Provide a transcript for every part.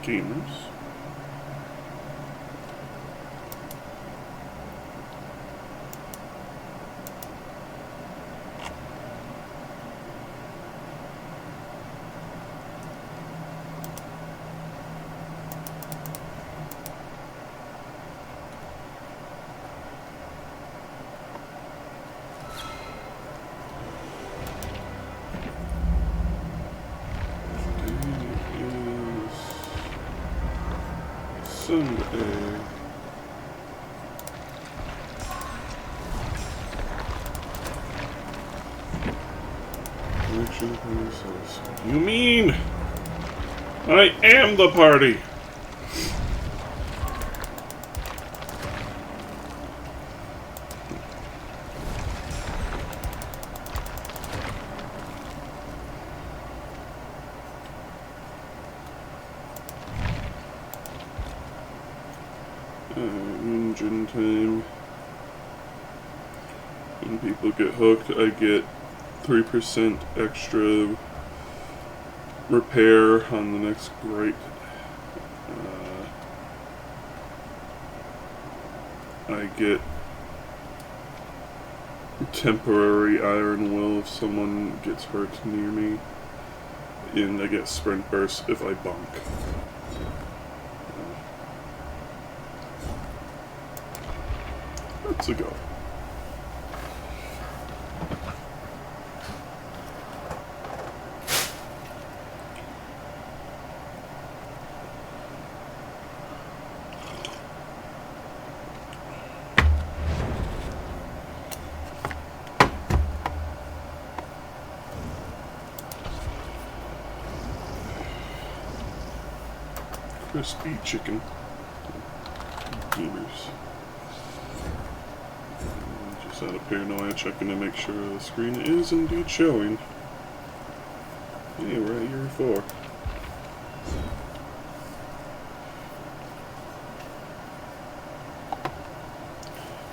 gamers. Sunday. You mean I am the party? Engine time. When people get hooked, I get 3% extra repair on the next grate. I get temporary iron will if someone gets hurt near me, and I get sprint burst if I bunk. Let's go. Crispy chicken. Gamers. Just out of paranoia, checking to make sure the screen is indeed showing. Hey, we're at year 4.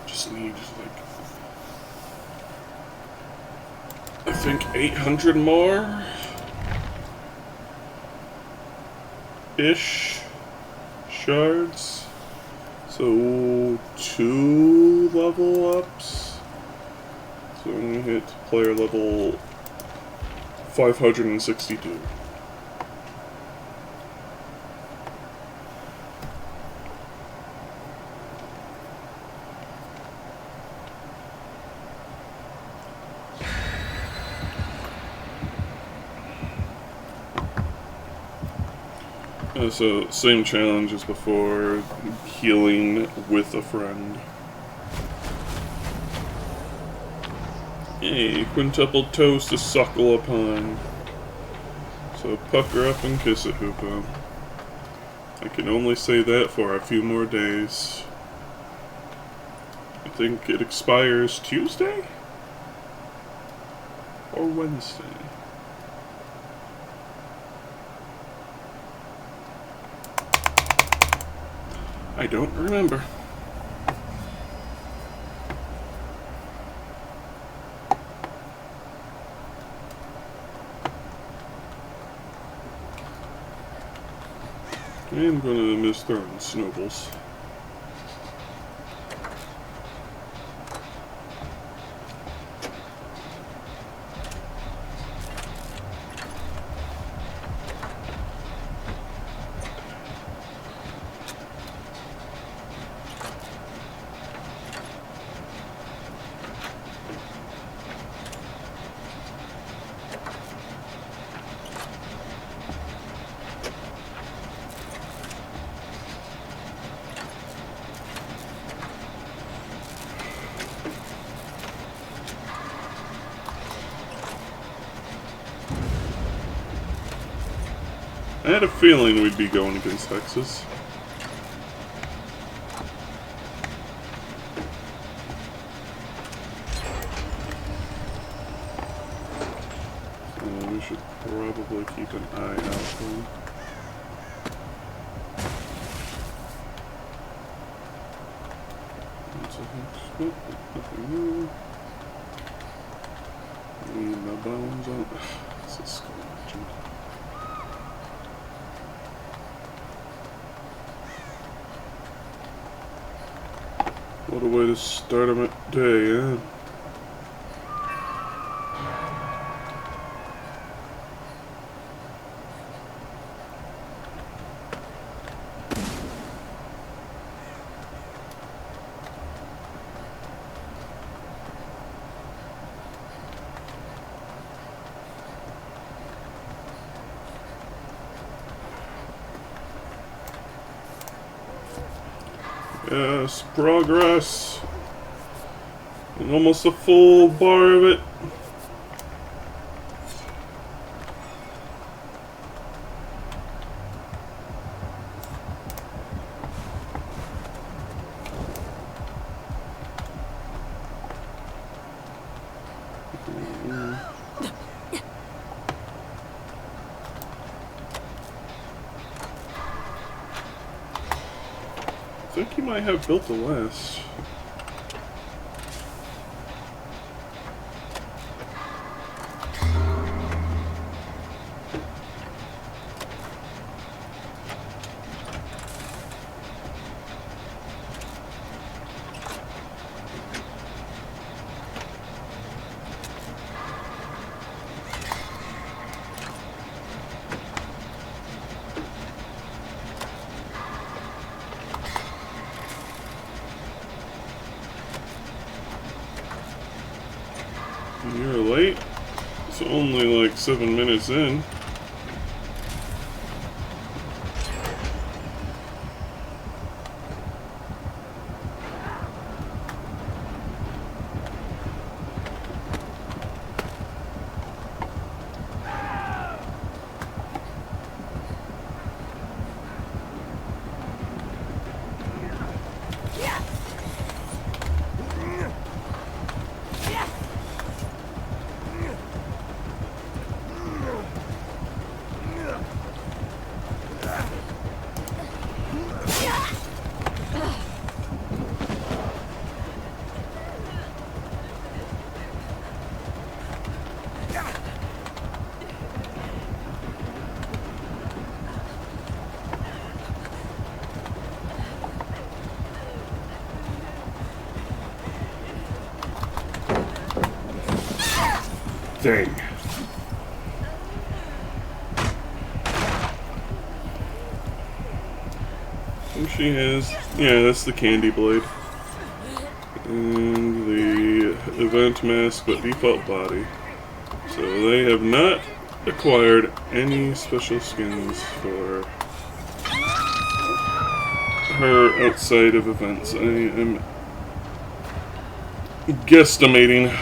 Just need, like, I think 800 more ish shards. So 2 level ups. So I'm gonna hit player level 562. So same challenge as before, healing with a friend. Hey, quintuple toast to suckle upon. So pucker up and kiss it, Hoopa. I can only say that for a few more days. I think it expires Tuesday? Or Wednesday? I don't remember. I am gonna miss throwing snowballs. I had a feeling we'd be going against Texas. We should probably keep an eye out for him. Nothing new. Need my bones out. This is skull legend. What a way to start a day, yeah. Yes, progress. And almost a full bar of it. I think he might have built the last. You're late. It's only like 7 minutes in. Dang. And she has, yeah, that's the candy blade. And the event mask, but default body. So they have not acquired any special skins for her outside of events. I am guesstimating.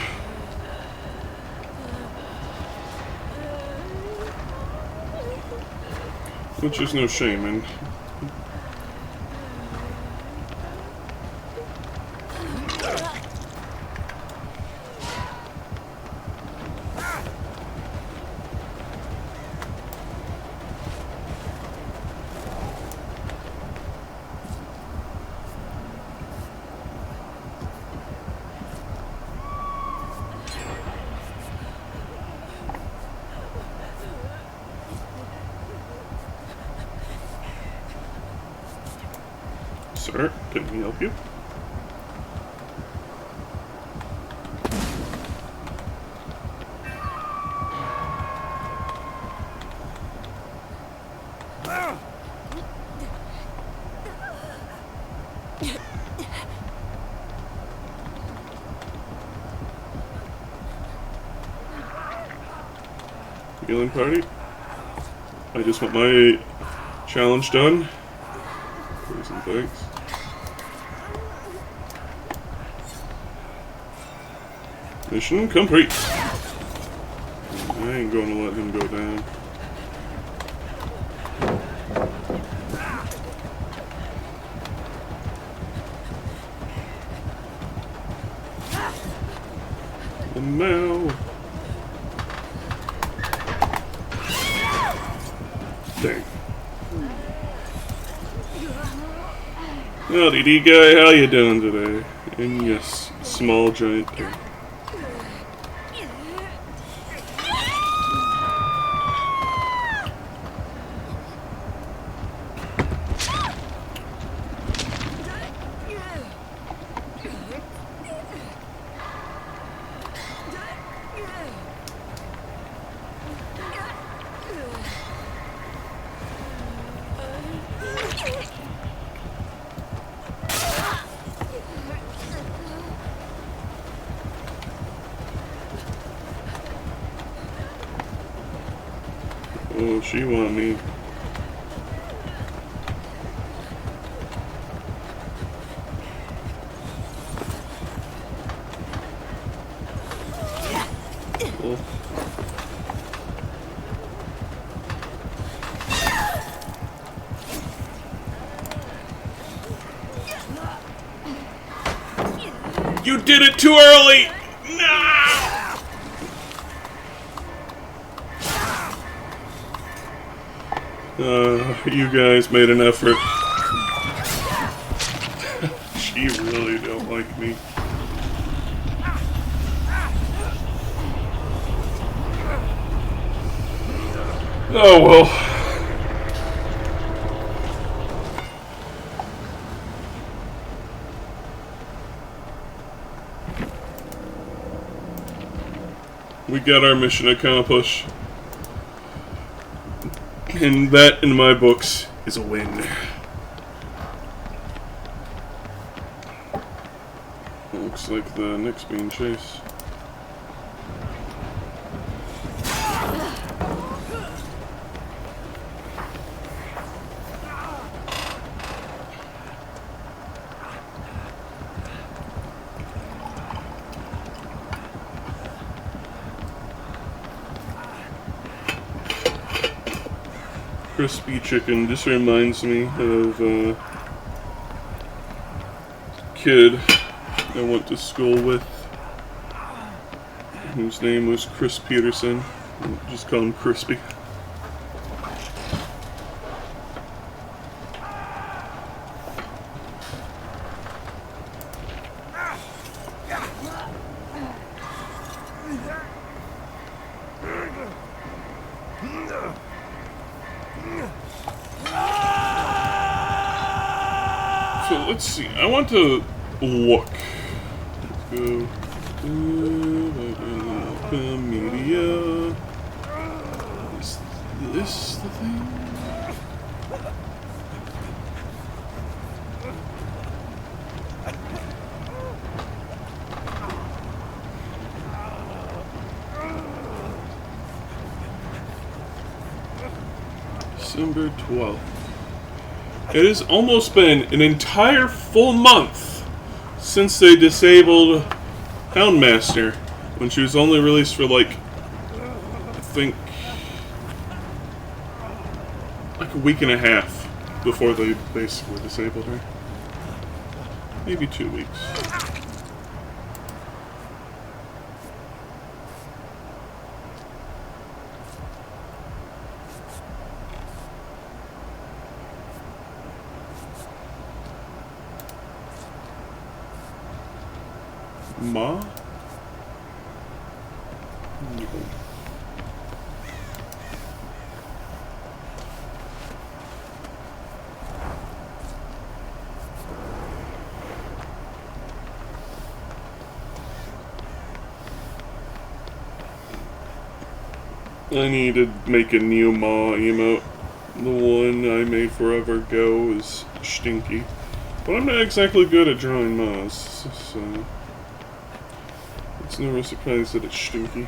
Which is no shame in. Sir, can we help you? Healing party? I just want my challenge done. Please and thanks. Mission complete. I ain't going to let him go down. And now... Dang. Howdy, D guy, how you doing today? And yes, small giant pig. Oh, she want me. Oh. You did it too early! No! You guys made an effort. She really don't like me. Oh well. We got our mission accomplished. And that, in my books, is a win. Looks like the Nick's being chased. Crispy chicken just reminds me of a kid I went to school with, whose name was Chris Peterson. Just call him Crispy. So let's see. I want to look. Let's go. Media. Is this the thing? December 12th. It has almost been an entire full month since they disabled Houndmaster, when she was only released for like, I think, like a week and a half before they basically disabled her. Maybe 2 weeks. Ma? No. I need to make a new Ma emote. The one I made forever ago is stinky. But I'm not exactly good at drawing Ma's, so it's no real surprise that it's stinky.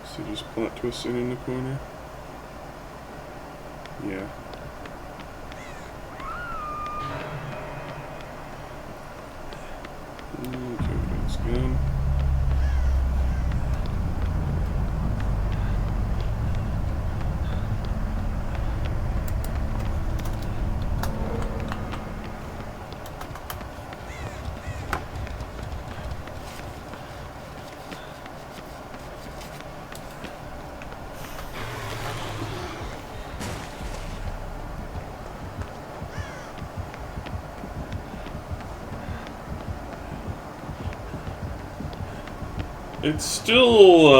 So just plot twisting in the corner. Yeah. Okay, that's good. It's still,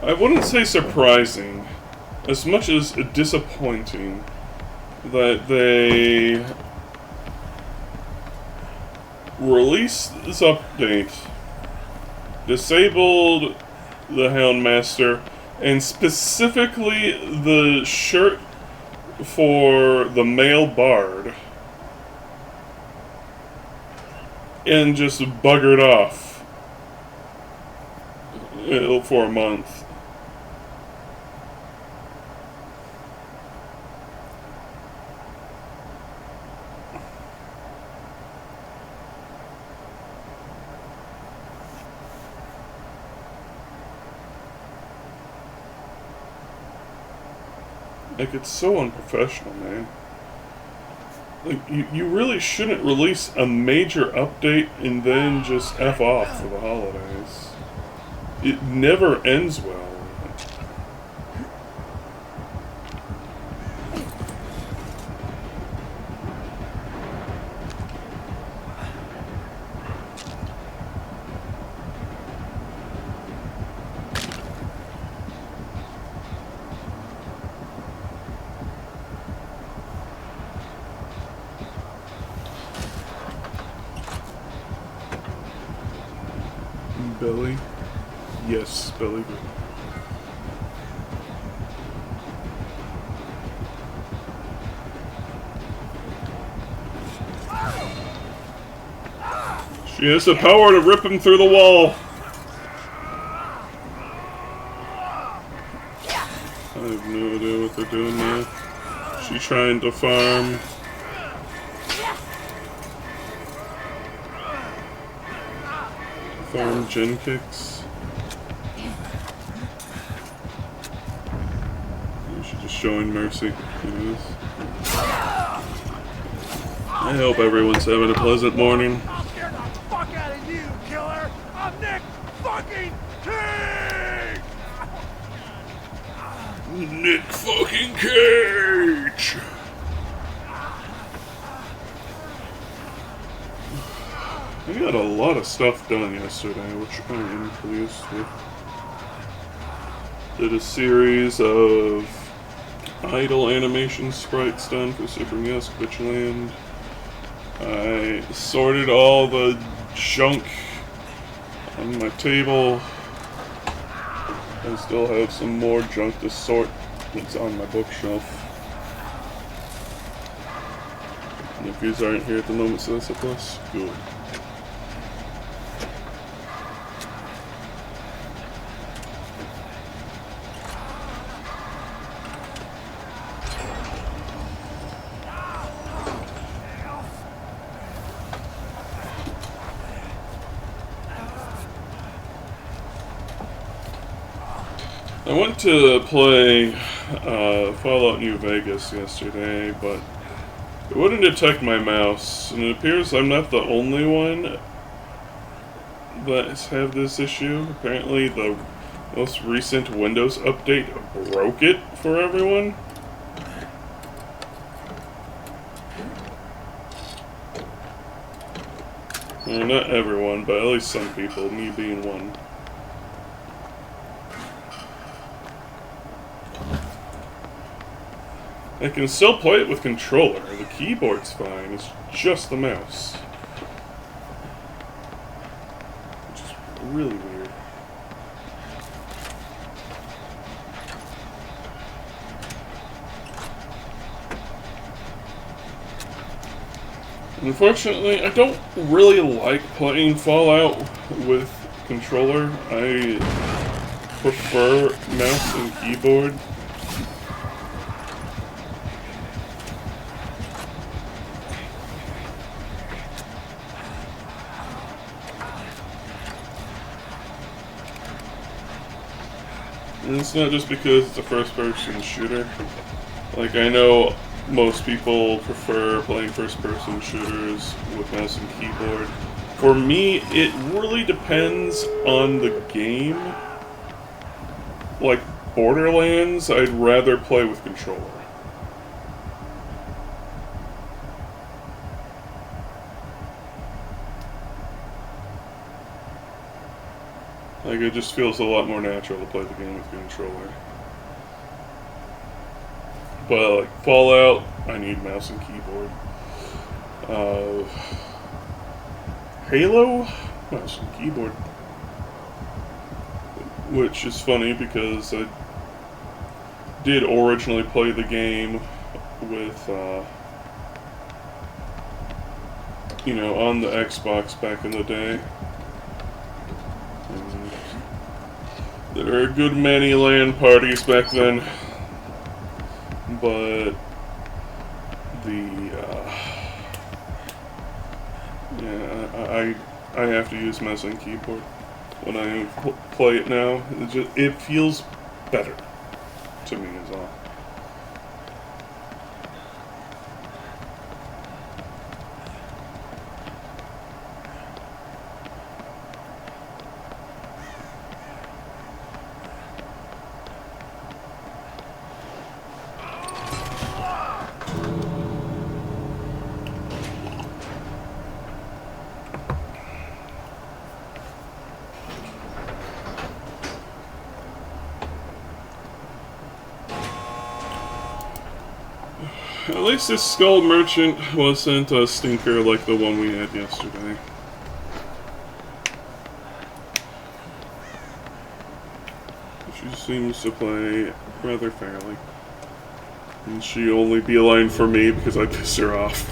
I wouldn't say surprising, as much as disappointing, that they released this update, disabled the Houndmaster, and specifically the shirt for the male bard, and just buggered off for a month. Like, it's so unprofessional, man. Like, you really shouldn't release a major update and then just F off for the holidays. It never ends well. Belly? Yes, belly. She has the power to rip him through the wall. I have no idea what they're doing now. She's trying to farm. Farm gen kicks. She's just showing mercy. I hope everyone's having a pleasant morning. I'll scare the fuck out of you, killer! I'm Nick fucking Cage! Nick fucking Cage! I got a lot of stuff done yesterday, which I am pleased with. Did a series of idle animation sprites done for Super Yaskovich Land. I sorted all the junk on my table. I still have some more junk to sort that's on my bookshelf. And if yous aren't here at the moment, so that's a plus. Good. I went to play Fallout New Vegas yesterday, but it wouldn't detect my mouse, and it appears I'm not the only one that have this issue. Apparently the most recent Windows update broke it for everyone. Well, not everyone, but at least some people, me being one. I can still play it with controller. The keyboard's fine. It's just the mouse. Which is really weird. Unfortunately, I don't really like playing Fallout with controller. I prefer mouse and keyboard. And it's not just because it's a first-person shooter. Like, I know most people prefer playing first-person shooters with mouse and keyboard. For me, it really depends on the game. Like, Borderlands, I'd rather play with controller. Like, it just feels a lot more natural to play the game with a controller. But, like, Fallout, I need mouse and keyboard. Halo, mouse and keyboard. which is funny because I did originally play the game with, you know, on the Xbox back in the day. And there were a good many LAN parties back then, but the, yeah, I have to use mouse and keyboard when I play it now. It feels better to me is all. At least this skull merchant wasn't a stinker like the one we had yesterday. She seems to play rather fairly. And she only beeline for me because I piss her off.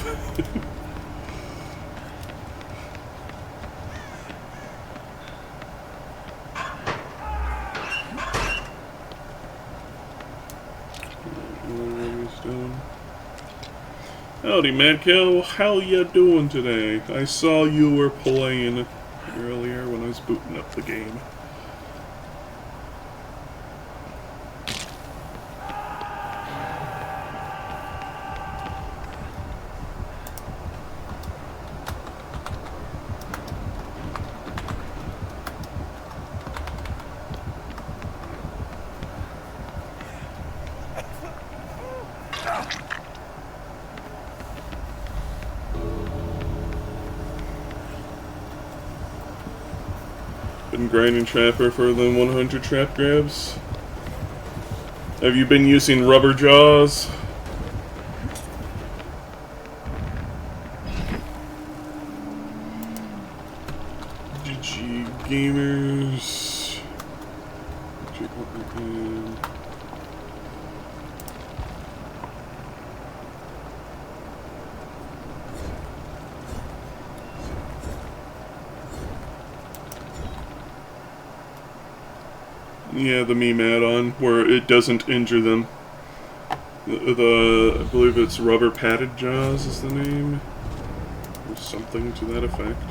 Howdy, Madkill. How ya doing today? I saw you were playing earlier when I was booting up the game. Been grinding Trapper for the 100 trap grabs. Have you been using rubber jaws? GG gamers. Yeah, the meme add-on, where it doesn't injure them. I believe it's Rubber Padded Jaws is the name. Or something to that effect.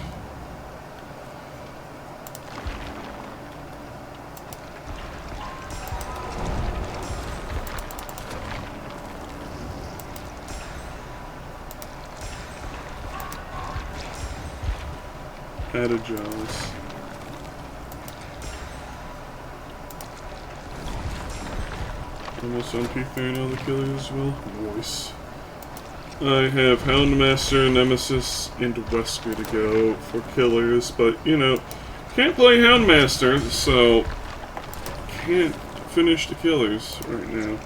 Padded Jaws. Almost on P-Fair now, the killers as well. Voice. I have Houndmaster, Nemesis, and Wesker to go for killers, but, you know, can't play Houndmaster, so can't finish the killers right now.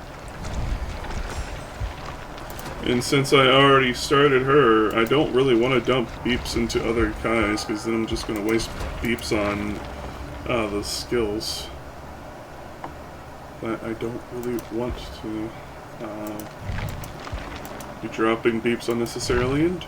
And since I already started her, I don't really want to dump beeps into other Kais, because then I'm just going to waste beeps on the skills that I don't really want to be dropping beeps unnecessarily into.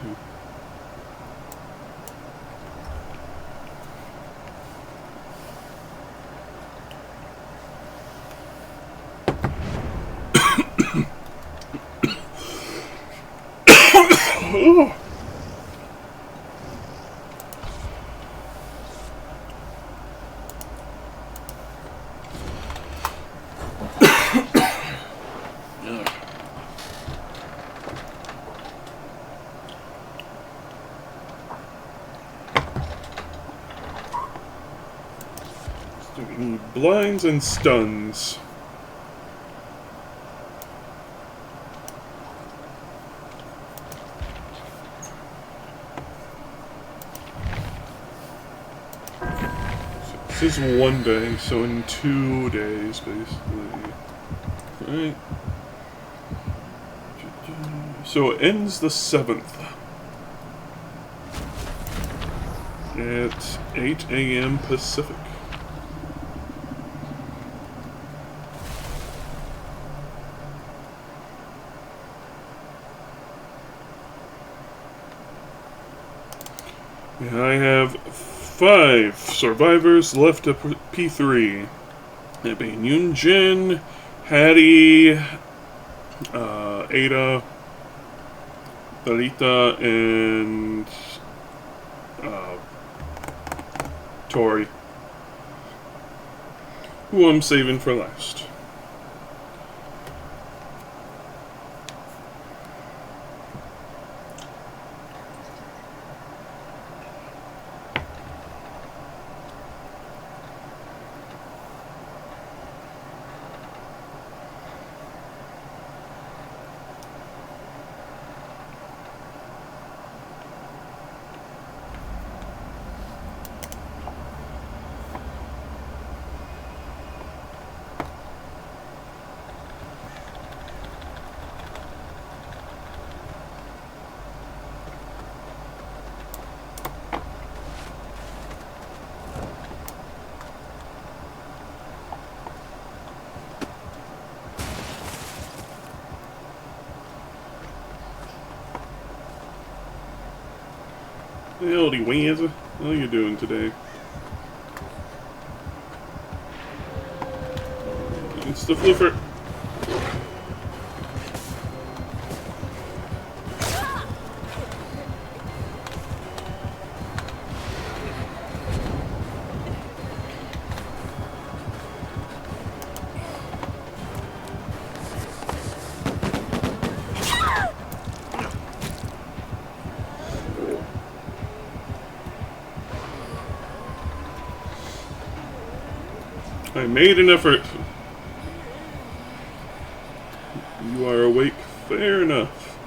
Oh. Blinds and stuns. This is one day, so in 2 days, basically. Right. So it ends the 7th. At 8 a.m. Pacific. I have 5 survivors left to P3. That being Yunjin, Hattie, Ada, Rita, and Tori, who I'm saving for last. Howdy, Wiz. How you doing today? It's the fluffer. I made an effort. You are awake. Fair enough.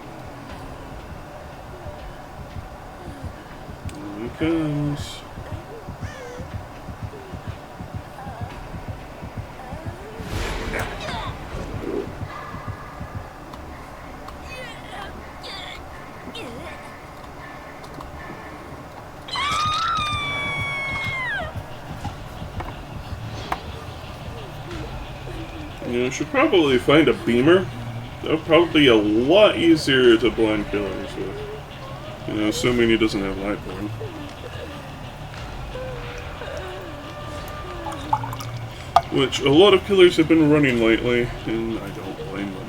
Here he comes. You should probably find a beamer. That would probably be a lot easier to blind killers with. You know, assuming he doesn't have Lightborn. Which a lot of killers have been running lately, and I don't blame them.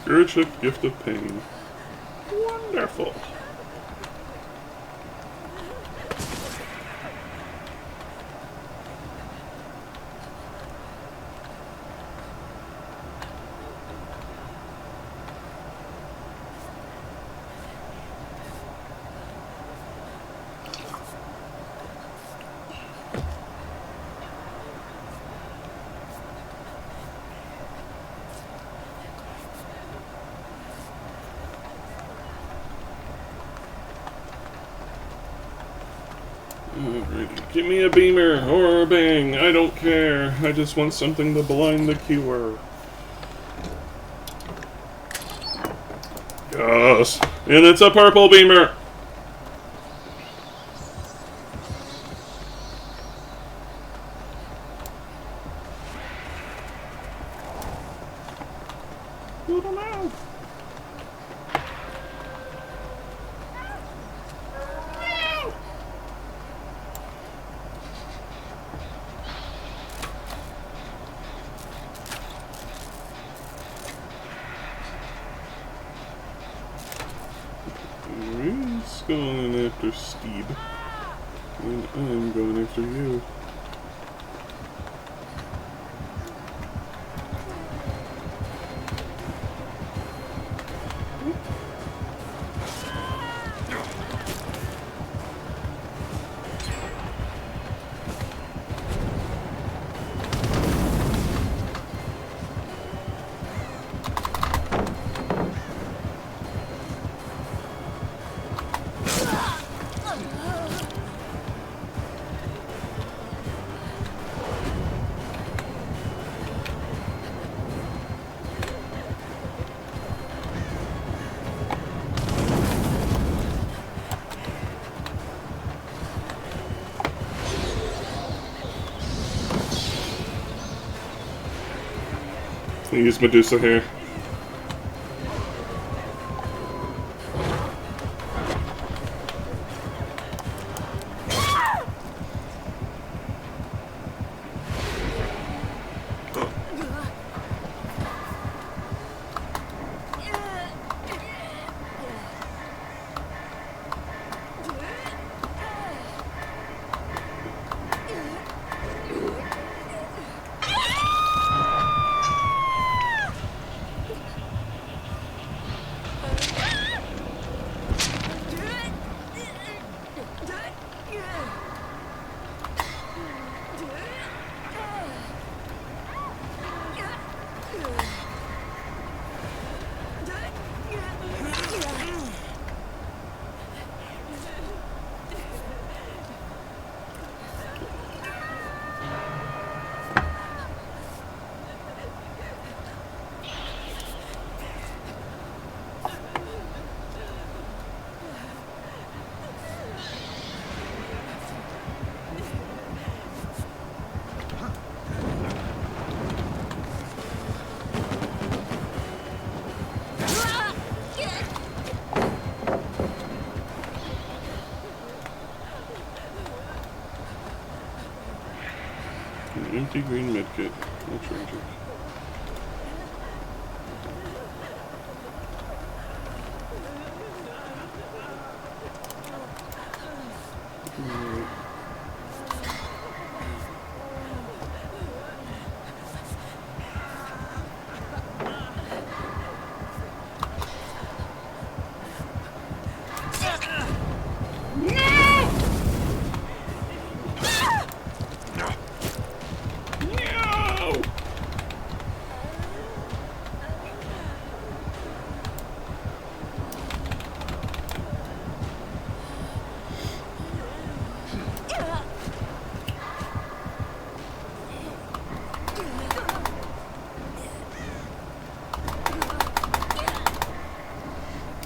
Scourge of Gift of Pain. Wonderful. Alrighty, give me a beamer or a bang, I don't care. I just want something to blind the killer. Yes, and it's a purple beamer! Little mouse! He's going after Steve. And I'm going after you. I use Medusa hair. An empty green medkit. No tragic.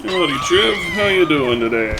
Howdy, Trev. How you doing today?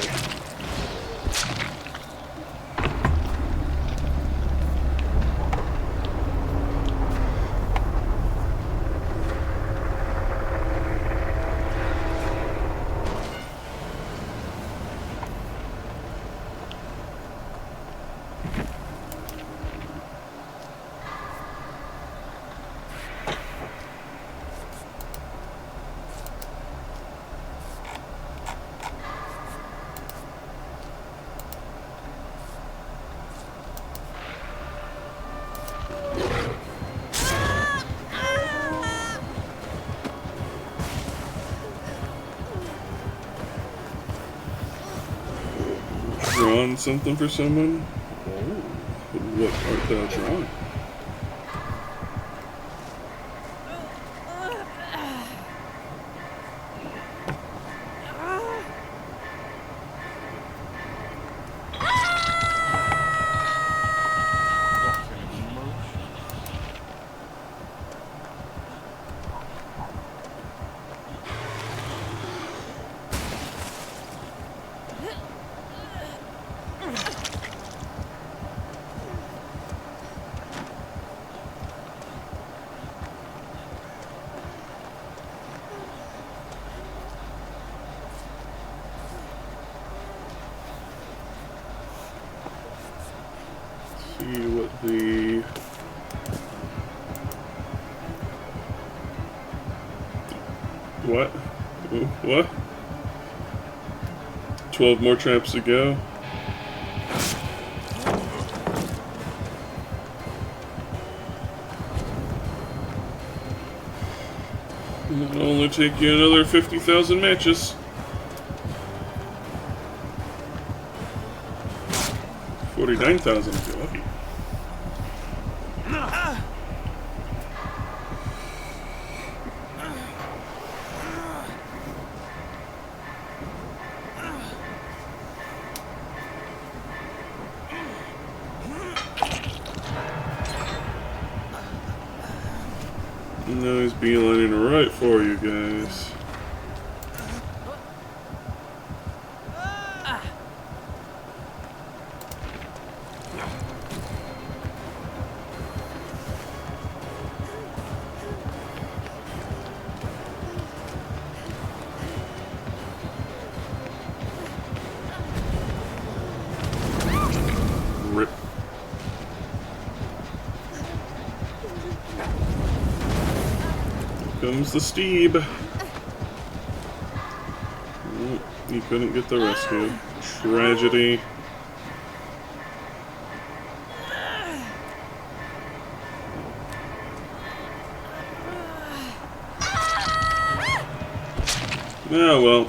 Drawing something for someone? Oh, what art thou drawing? See what the what? What? 12 more traps to go. It'll only take you another 50,000 matches. 49,000 if you're lucky. Now he's beelining right for you guys. comes the Steve. Oh, he couldn't get the rescue. Tragedy. Yeah, well.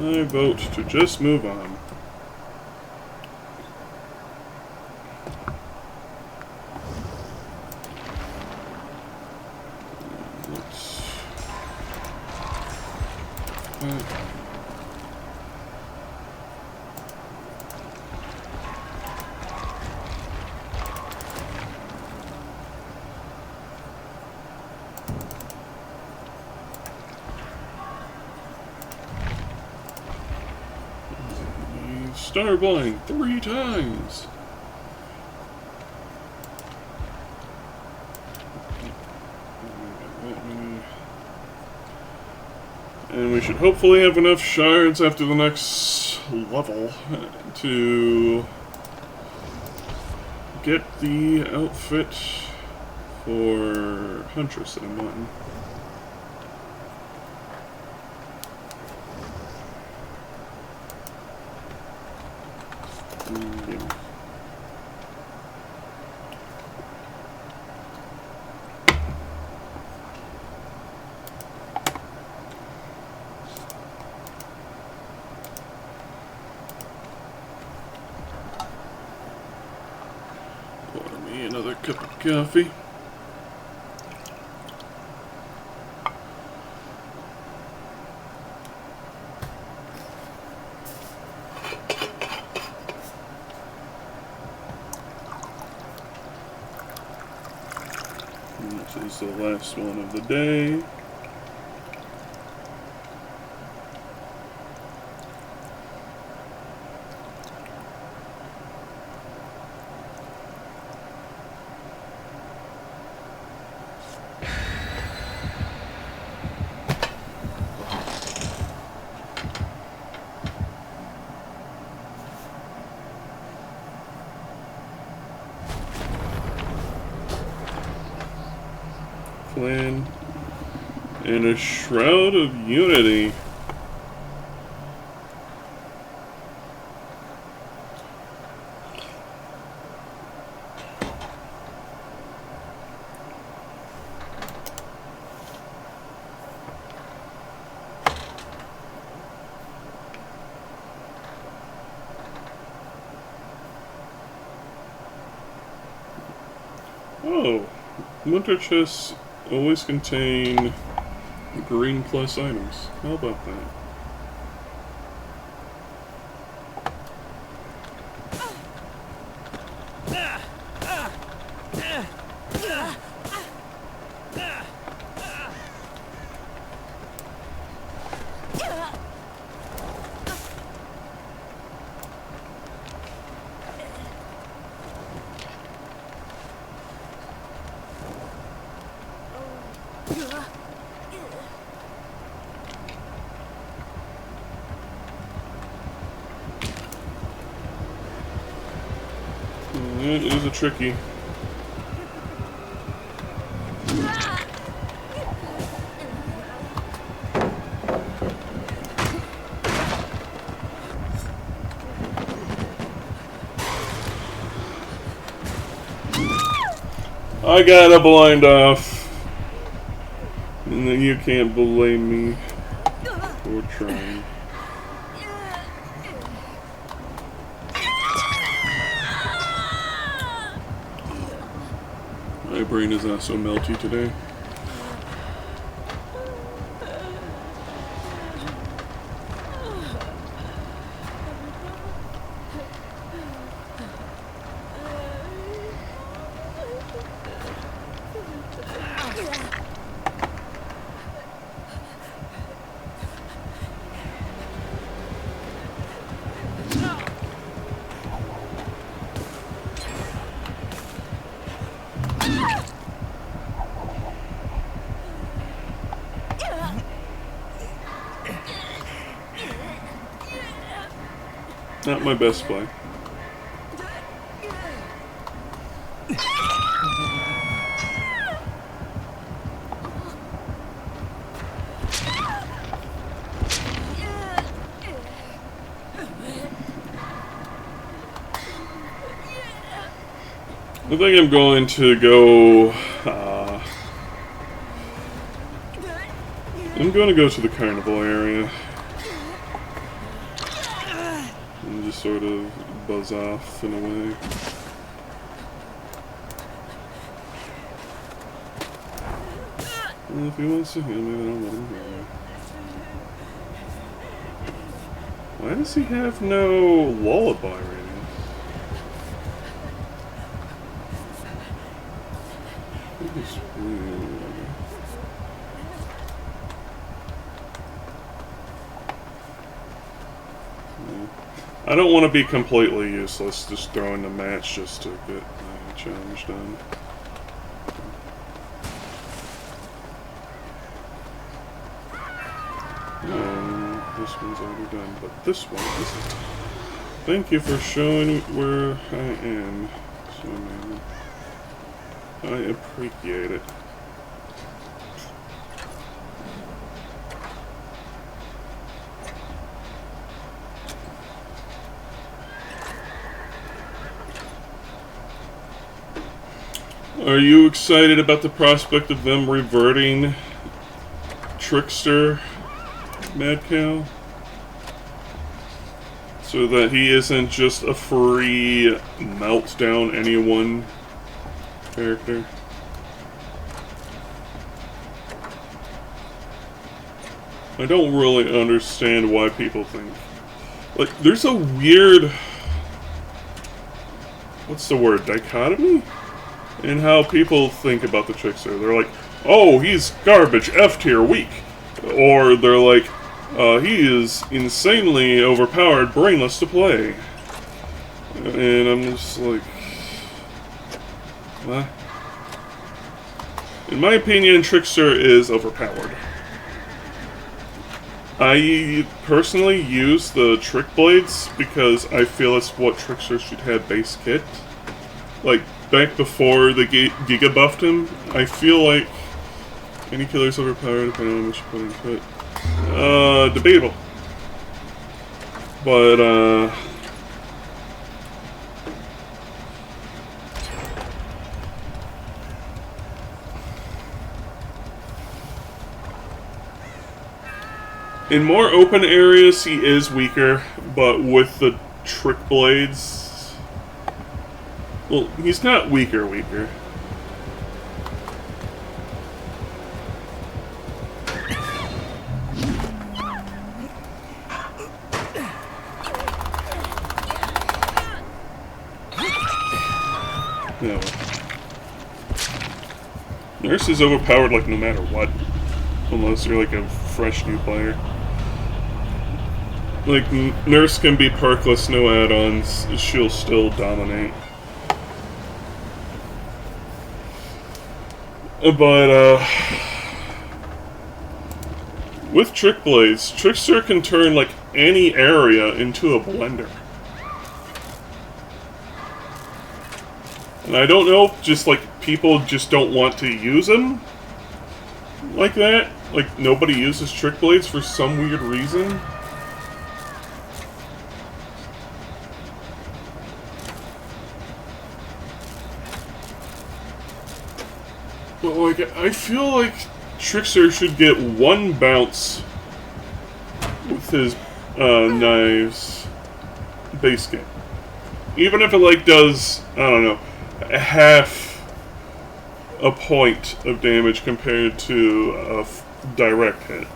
I vote to just move on. Star blind 3 times. And we should hopefully have enough shards after the next level to get the outfit for Huntress that I'm wanting. Pour me another cup of coffee. And this is the last one of the day. Plan and a Shroud of Unity. Oh, winter chests always contain green plus items. How about that? It is a tricky. I got a blind off. And then you can't blame me for trying. My brain is not so melty today. Not my best play. I think I'm going to go. I'm going to go to the carnival area and just sort of buzz off in a way. Well, if he wants to heal me, then I'll let him heal me. Why does he have no lullaby radio? It's weird. I don't want to be completely useless just throwing the match just to get the challenge done. This one's already done, but this one isn't. Thank you for showing where I am, Snowman. I appreciate it. Are you excited about the prospect of them reverting Trickster, Mad Cow? So that he isn't just a free meltdown anyone character? I don't really understand why people think. Like, there's a weird... what's the word? Dichotomy? In how people think about the Trickster. They're like, oh, he's garbage, F tier, weak. Or they're like, he is insanely overpowered, brainless to play. And I'm just like... what? In my opinion, Trickster is overpowered. I personally use the Trick Blades because I feel it's what Trickster should have base kit. Like, back before the Giga buffed him, I feel like any killer's overpowered depending on how much you put into it. Debatable. But, in more open areas, he is weaker, but with the Trick Blades... well, he's not weaker. No. Nurse is overpowered, like, no matter what. Unless you're, like, a fresh new player. Like, Nurse can be perkless, no add-ons. She'll still dominate. But, with Trick Blades, Trickster can turn, like, any area into a blender. And I don't know if just, like, people just don't want to use them like that. Like, nobody uses Trick Blades for some weird reason. But, like, I feel like Trickster should get one bounce with his knives base game. Even if it, like, does, I don't know, half a point of damage compared to a direct hit.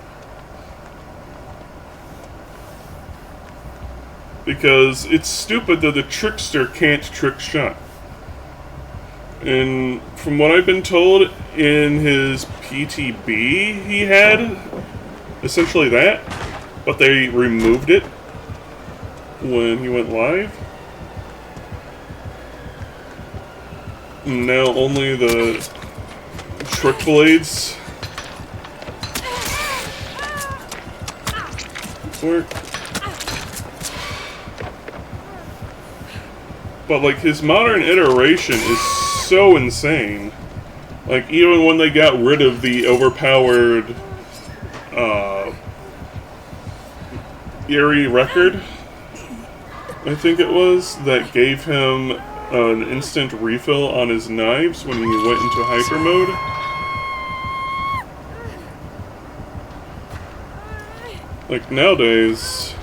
Because it's stupid that the Trickster can't trick shot. And from what I've been told, in his PTB, he had essentially that, but they removed it when he went live. Now only the Trick Blades work. But, like, his modern iteration is so insane. Like, even when they got rid of the overpowered Eerie record, I think it was, that gave him an instant refill on his knives when he went into hyper mode. Like nowadays,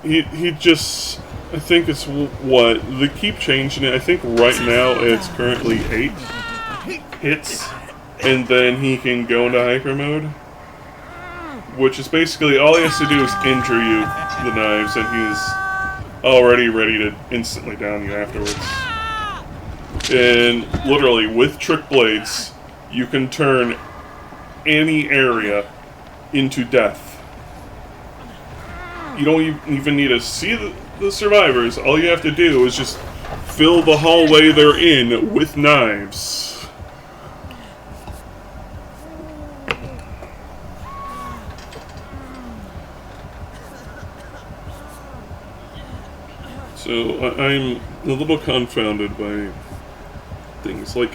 he just, I think it's what, they keep changing it. I think right now it's currently 8 hits, and then he can go into hyper mode, which is basically all he has to do is injure you, the knives, and he's already ready to instantly down you afterwards. And literally, with trick blades, you can turn any area into death. You don't even need to see the survivors. All you have to do is just fill the hallway they're in with knives. So I'm a little confounded by things like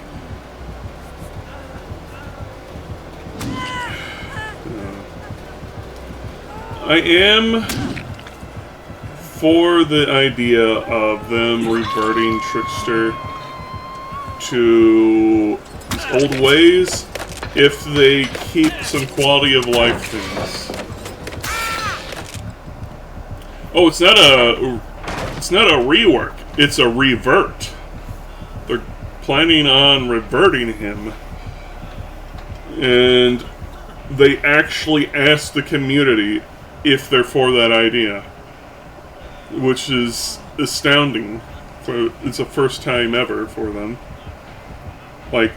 I am for the idea of them reverting Trickster to his old ways if they keep some quality of life things. Oh, it's not a rework, it's a revert. They're planning on reverting him, and they actually asked the community if they're for that idea, which is astounding. It's the first time ever for them. Like,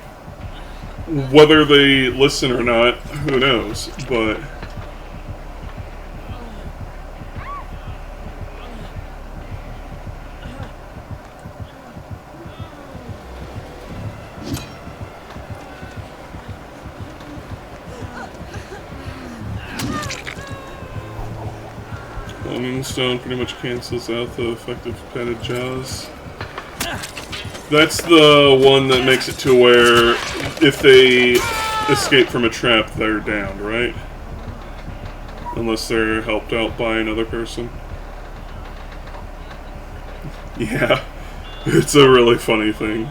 whether they listen or not, who knows, but Stone pretty much cancels out the effective padded jaws. That's the one that makes it to where if they escape from a trap, they're downed, right? Unless they're helped out by another person. Yeah, it's a really funny thing.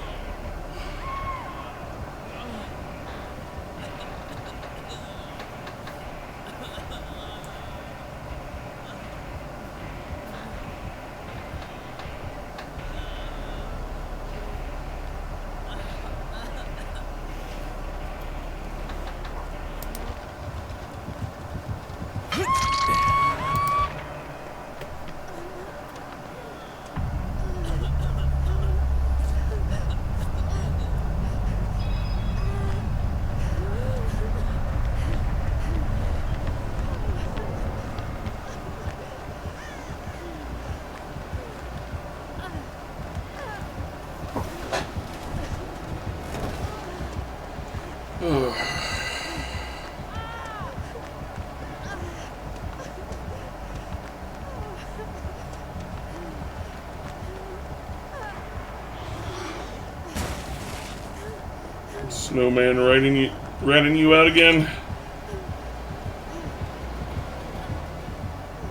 Snowman ratting you out again.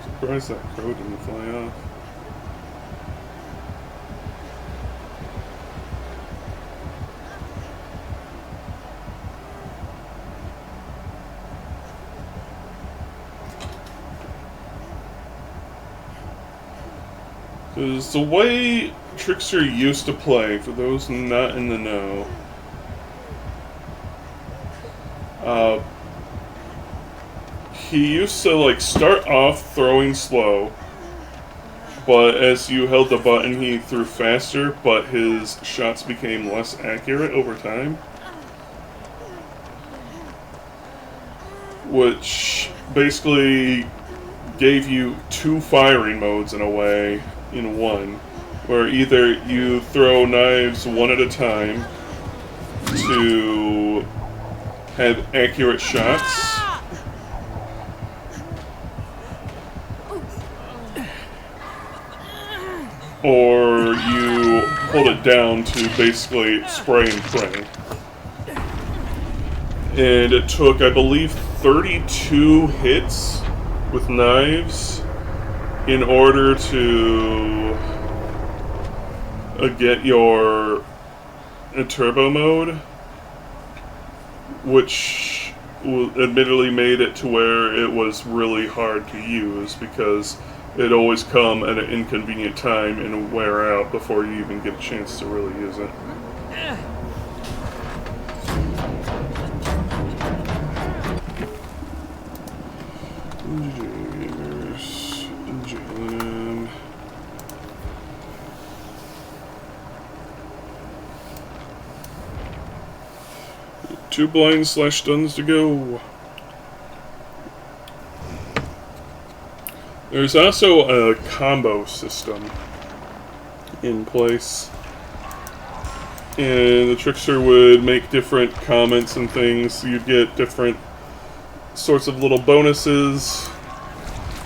Surprised that crow didn't fly off. Because the way Trickster used to play, for those not in the know, he used to like start off throwing slow, but as you held the button he threw faster, but his shots became less accurate over time, which basically gave you two firing modes in a way in one, where either you throw knives one at a time to have accurate shots, or you hold it down to basically spray and pray. And it took, I believe, 32 hits with knives in order to get your turbo mode, which admittedly made it to where it was really hard to use because it always come at an inconvenient time and wear out before you even get a chance to really use it. Jalen. 2 blind/stuns to go. There's also a combo system in place. And the trickster would make different comments and things. You'd get different sorts of little bonuses.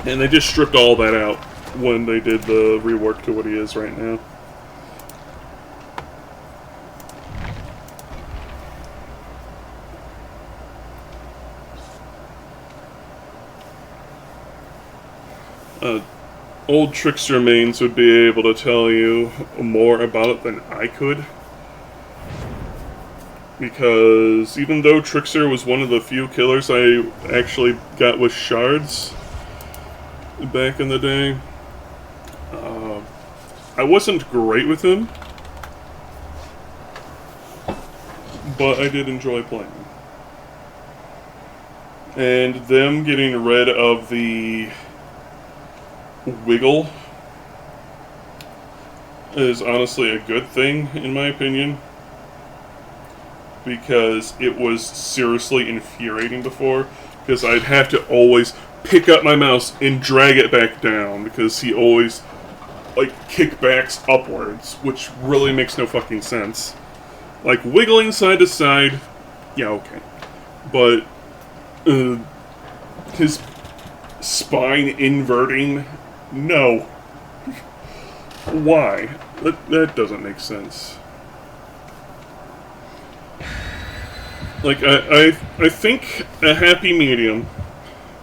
And they just stripped all that out when they did the rework to what he is right now. Old trickster mains would be able to tell you more about it than I could. Because even though trickster was one of the few killers I actually got with shards back in the day, I wasn't great with him, but I did enjoy playing him. And them getting rid of the wiggle is honestly a good thing, in my opinion, because it was seriously infuriating before, because I'd have to always pick up my mouse and drag it back down, because he always, like, kickbacks upwards, which really makes no fucking sense. Like, wiggling side to side, yeah, okay. But, his spine inverting, no. Why? That doesn't make sense. Like, I think a happy medium,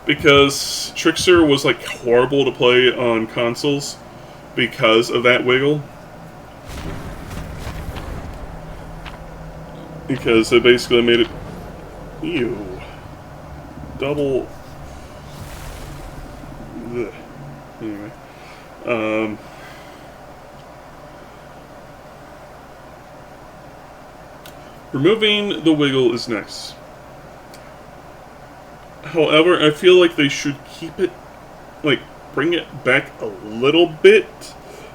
because Trickster was, like, horrible to play on consoles because of that wiggle. Because it basically made it... Ew. Double... Ugh. Anyway. Removing the wiggle is nice. However, I feel like they should keep it, like, bring it back a little bit.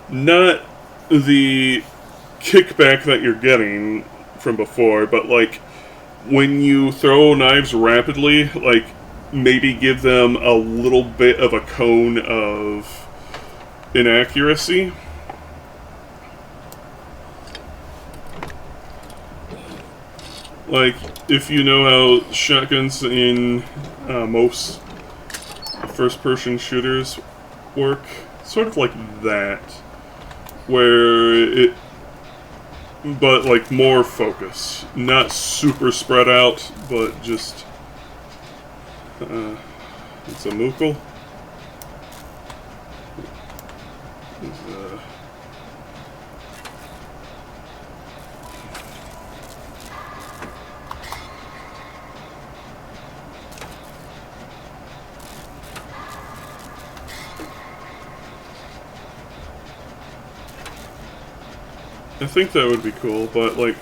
Not the kickback that you're getting from before, but, like, when you throw knives rapidly, like, maybe give them a little bit of a cone of inaccuracy. Like, if you know how shotguns in most first-person shooters work, sort of like that, where it, but like more focus, not super spread out, but just, it's a Moogle. I think that would be cool, but, like...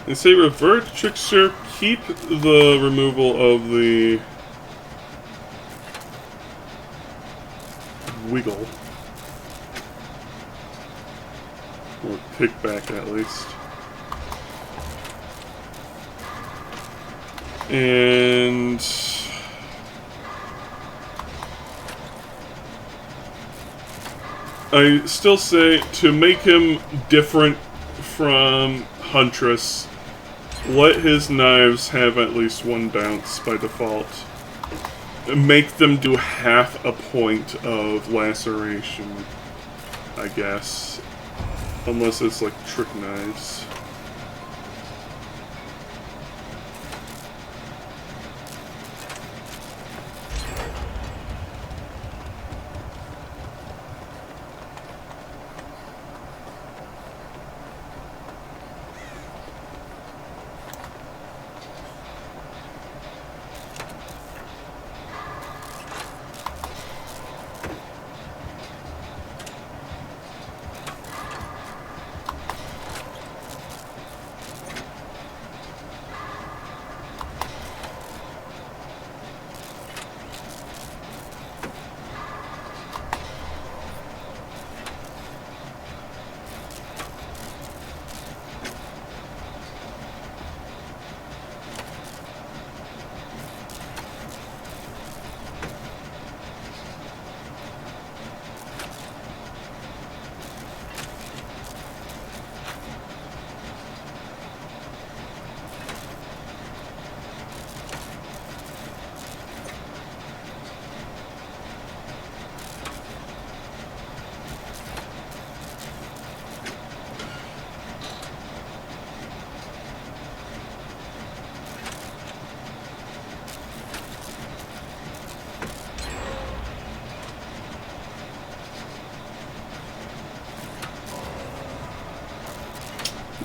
They say revert Trickster, keep the removal of the... wiggle. Or kickback, at least. And... I still say, to make him different from Huntress, let his knives have at least one bounce by default. Make them do half a point of laceration, I guess. Unless it's like trick knives.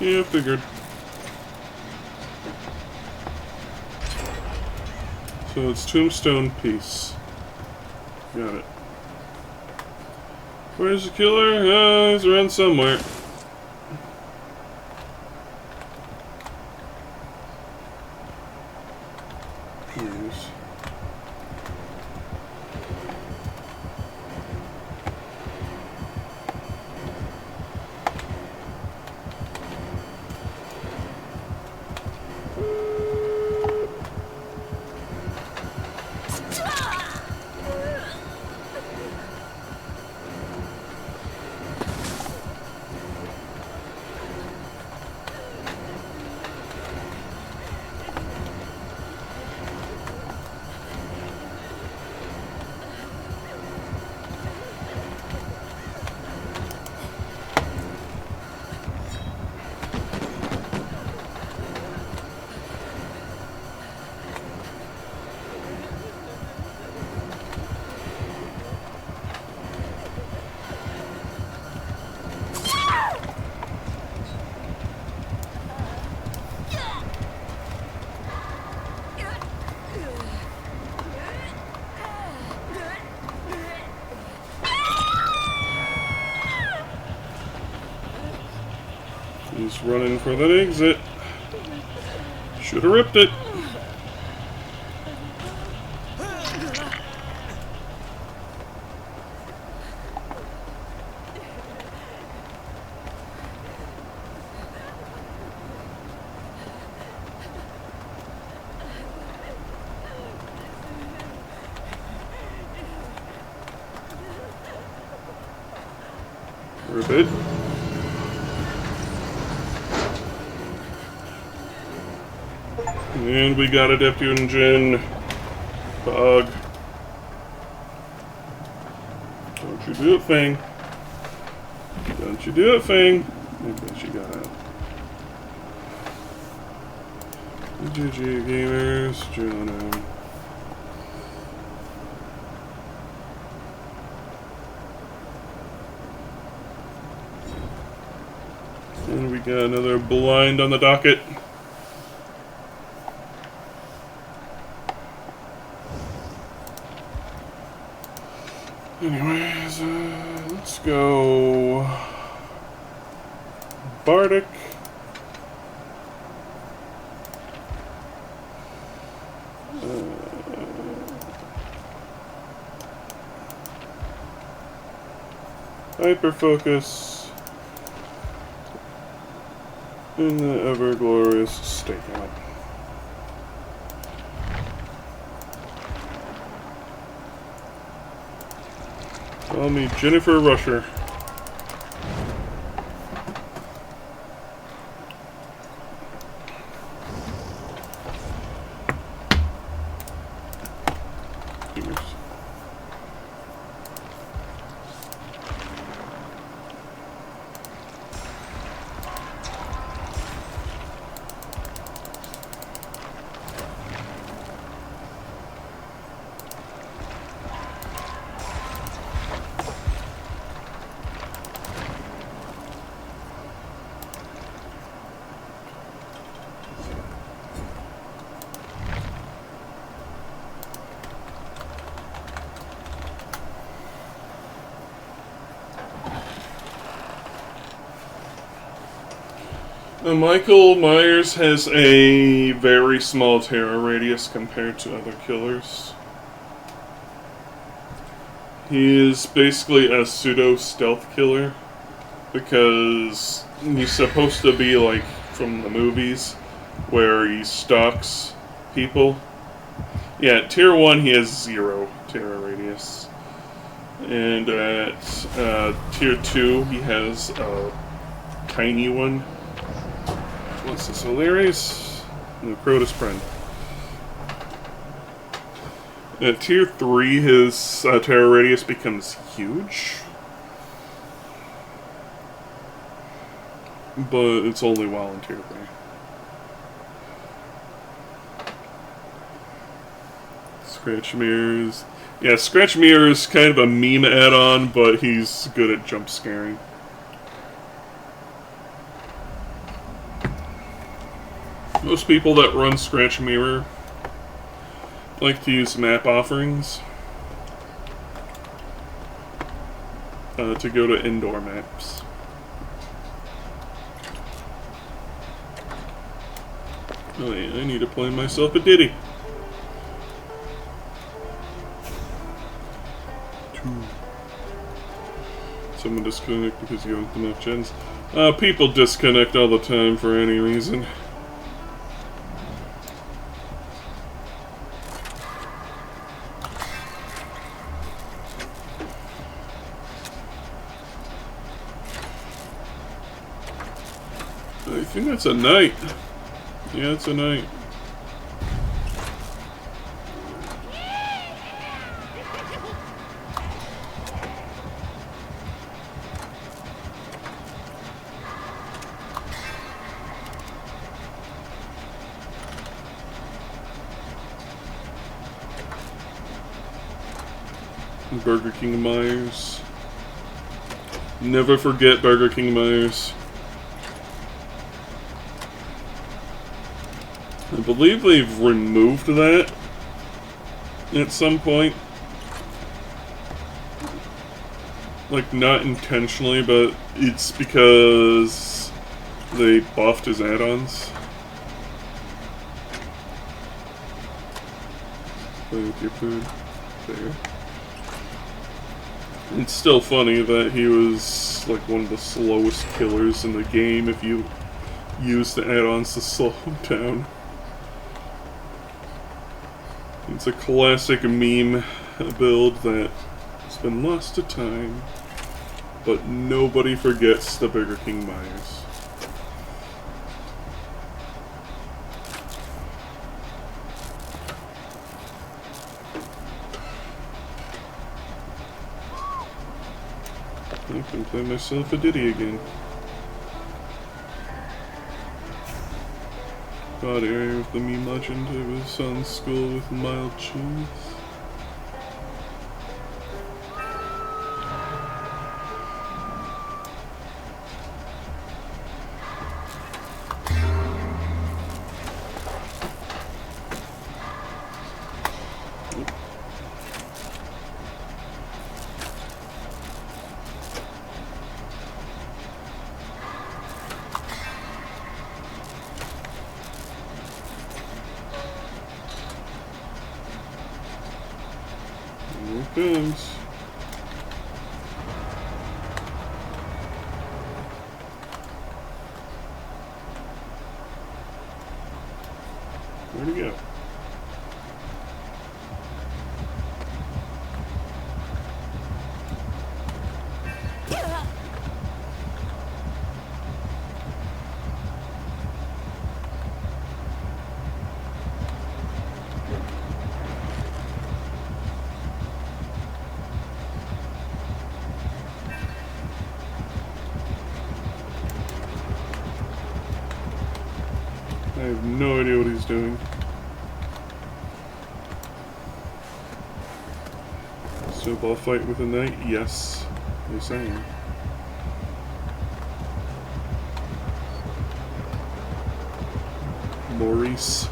Yeah, figured. So it's Tombstone Piece. Got it. Where's the killer? He's around somewhere. Here he is. He's running for that exit. Should have ripped it. Rip it. And we got a depth engine. Bug. Don't you do it, Fang. Don't you do it, Fang. Okay, she got out. GG gamers, Jono. And we got another blind on the docket. Anyways, let's go Bardic. Hyper focus. And the ever glorious stakeout. Call me Jennifer Rusher. Fingers. Michael Myers has a very small terror radius compared to other killers. He is basically a pseudo-stealth killer because he's supposed to be like from the movies where he stalks people. Yeah, Tier 1 he has 0 terror radius. And at Tier 2 he has a tiny one. What's this? Hilarious? The Crotus friend. At Tier 3, his terror radius becomes huge. But it's only while in Tier 3. Scratch Mirrors. Yeah, Scratch Mirror is kind of a meme add-on, but he's good at jump scaring. Most people that run Scratch Mirror like to use map offerings to go to indoor maps. Oh yeah, I need to play myself a ditty. Someone disconnect because you don't have enough gens. People disconnect all the time for any reason. I think that's a knight. Yeah, it's a knight. Burger King Myers. Never forget Burger King Myers. I believe they've removed that at some point. Like, not intentionally, but it's because they buffed his add-ons. Play with your food. There. It's still funny that he was like one of the slowest killers in the game if you use the add-ons to slow him down. It's a classic meme build that has been lost to time, but nobody forgets the Burger King Myers. I can play myself a ditty again. God area of the meme legend. I was on school with mild cheese. Here it comes. Where'd he go? I have no idea what he's doing. Snowball fight with a knight? Yes. Yes, I am. Maurice.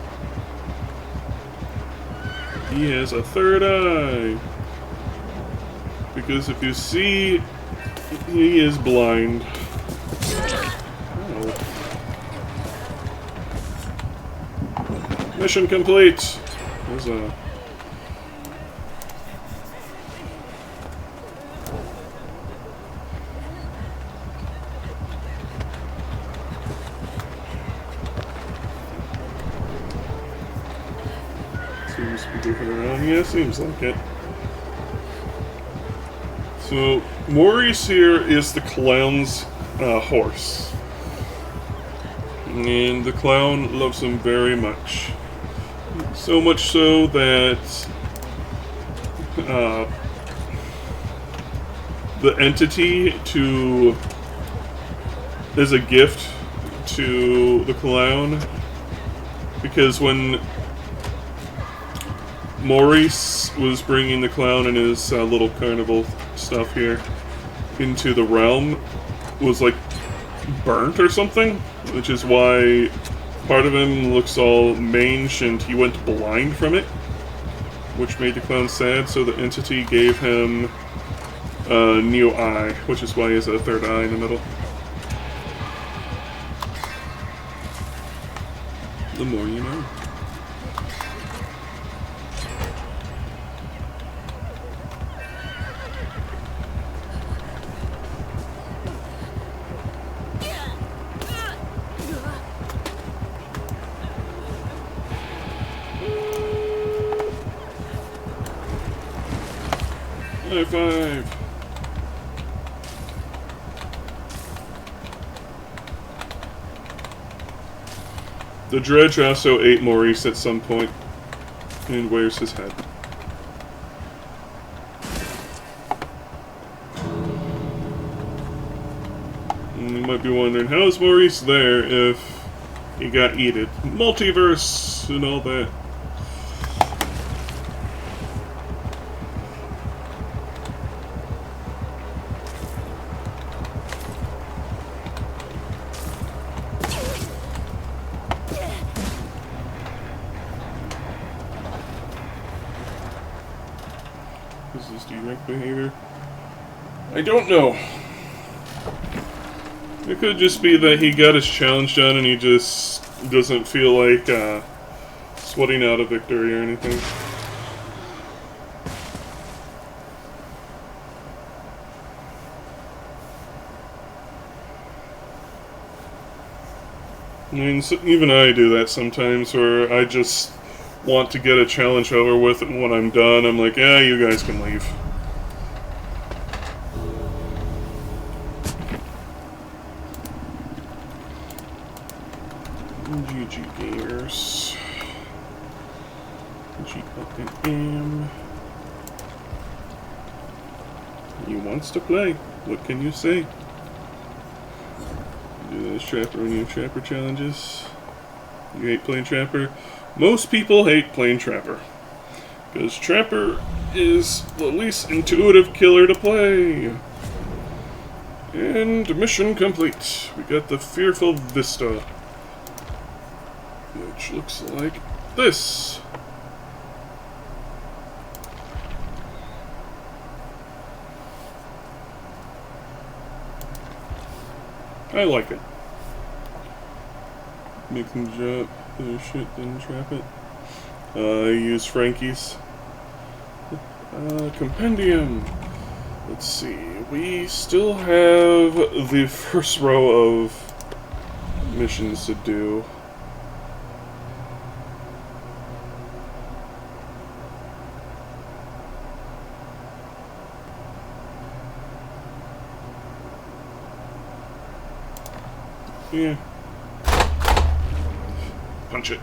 He has a third eye. Because if you see, he is blind. Oh. Mission complete! There's a... Seems to be goofing around. Yeah, seems like it. So, Maurice here is the clown's horse. And the clown loves him very much. So much so that the entity is a gift to the clown, because when Maurice was bringing the clown and his little carnival stuff here into the realm, was like burnt or something, which is why Part of him looks all mange and he went blind from it, which made the clown sad, so the entity gave him a new eye, which is why he has a third eye in the middle. The more you know. High five! The Dredge also ate Maurice at some point, and wears his head. And you might be wondering, how is Maurice there if he got eaten? Multiverse and all that. Is this direct behavior? I don't know. It could just be that he got his challenge done and he just doesn't feel like sweating out a victory or anything. I mean, even I do that sometimes, where I just want to get a challenge over with, and when I'm done, I'm like, yeah, you guys can leave. GG Gamers. GLM. He wants to play. What can you say? Do those Trapper and new Trapper challenges. You hate playing Trapper? Most people hate playing Trapper. Because Trapper is the least intuitive killer to play. And mission complete. We got the Fearful Vista. Which looks like this. I like it. Make them drop their shit, then trap it. Use Frankie's. Compendium. Let's see. We still have the first row of missions to do. Yeah. Punch it.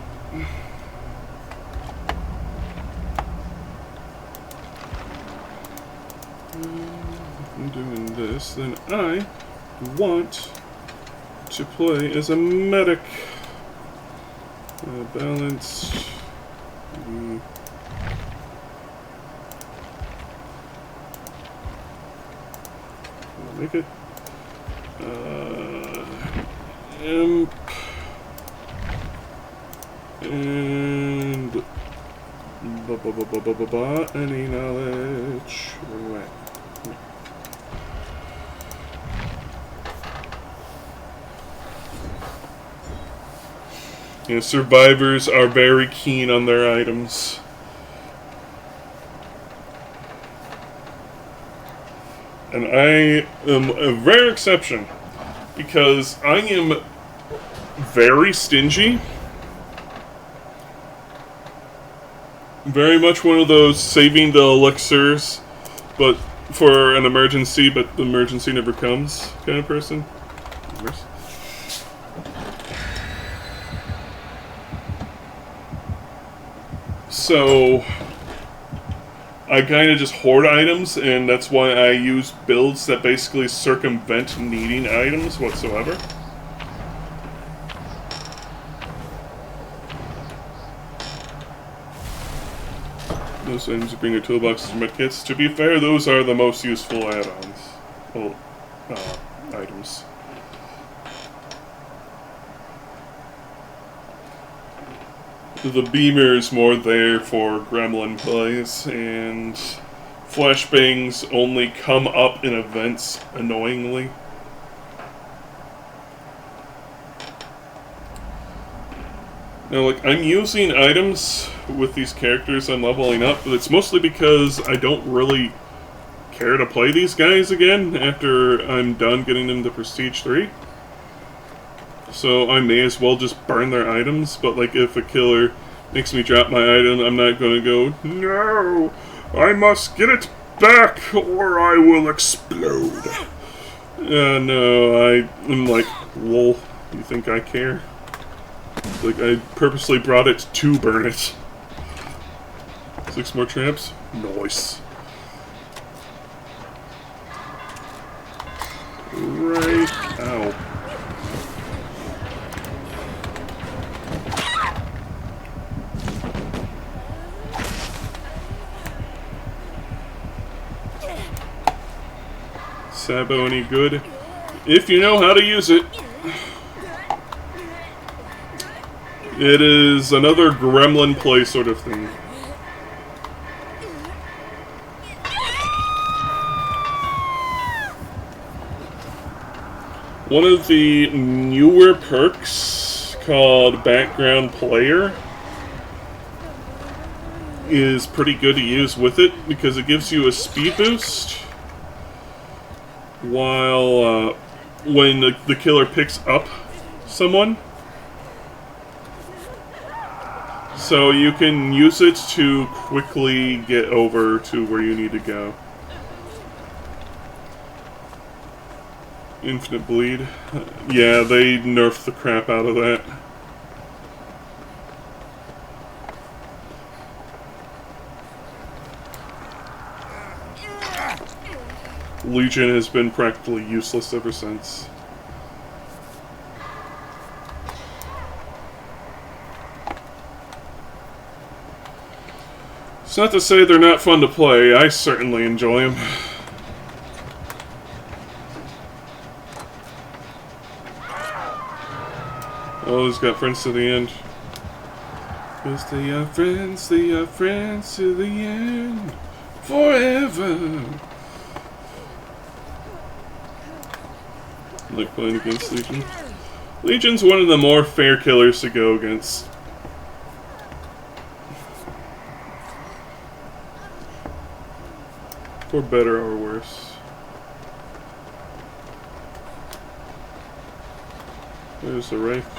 I'm doing this, then I want to play as a medic. Balanced. I'll make it. Imp. And any knowledge. Right. You know, survivors are very keen on their items. And I am a rare exception, because I am very stingy. Very much one of those saving the elixirs, but for an emergency, but the emergency never comes kind of person. So I kind of just hoard items, and that's why I use builds that basically circumvent needing items whatsoever. Those items bring your toolboxes and medkits. To be fair, those are the most useful add-ons. Well, items. the beamer is more there for gremlin plays, and flashbangs only come up in events annoyingly. Now, like, I'm using items with these characters I'm leveling up, but it's mostly because I don't really care to play these guys again after I'm done getting them to Prestige 3. So I may as well just burn their items, but like if a killer makes me drop my item, I'm not gonna go, no, I must get it back or I will explode. No, I'm like, lol, you think I care? Like, I purposely brought it to burn it. 6 more traps? Nice. Right. Ow. Sabo any good? If you know how to use it. It is another gremlin play sort of thing. One of the newer perks, called Background Player, is pretty good to use with it because it gives you a speed boost while when the killer picks up someone. So you can use it to quickly get over to where you need to go. Infinite bleed. Yeah, they nerfed the crap out of that. Legion has been practically useless ever since. It's not to say they're not fun to play. I certainly enjoy them. Oh, he's got friends to the end. Yes, they are friends to the end. Forever. I like playing against Legion. Legion's one of the more fair killers to go against. For better or worse. There's the Wraith.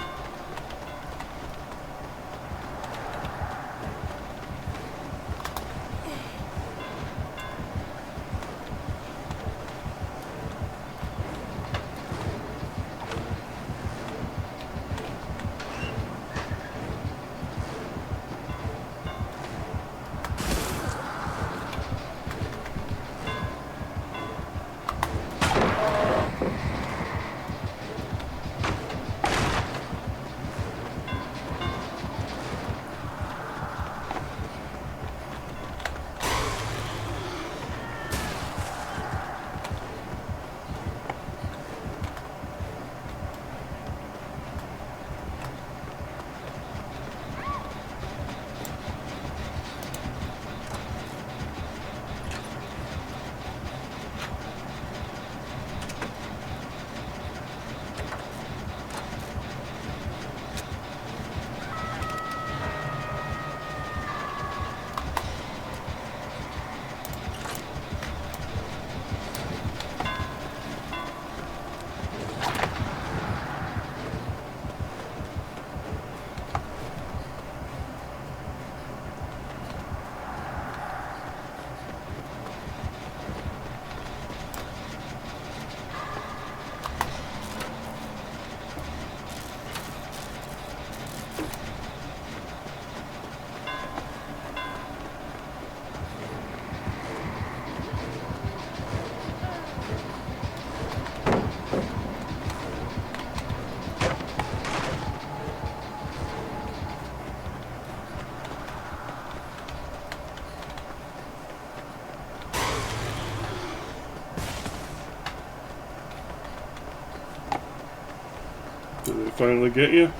Did they finally get you?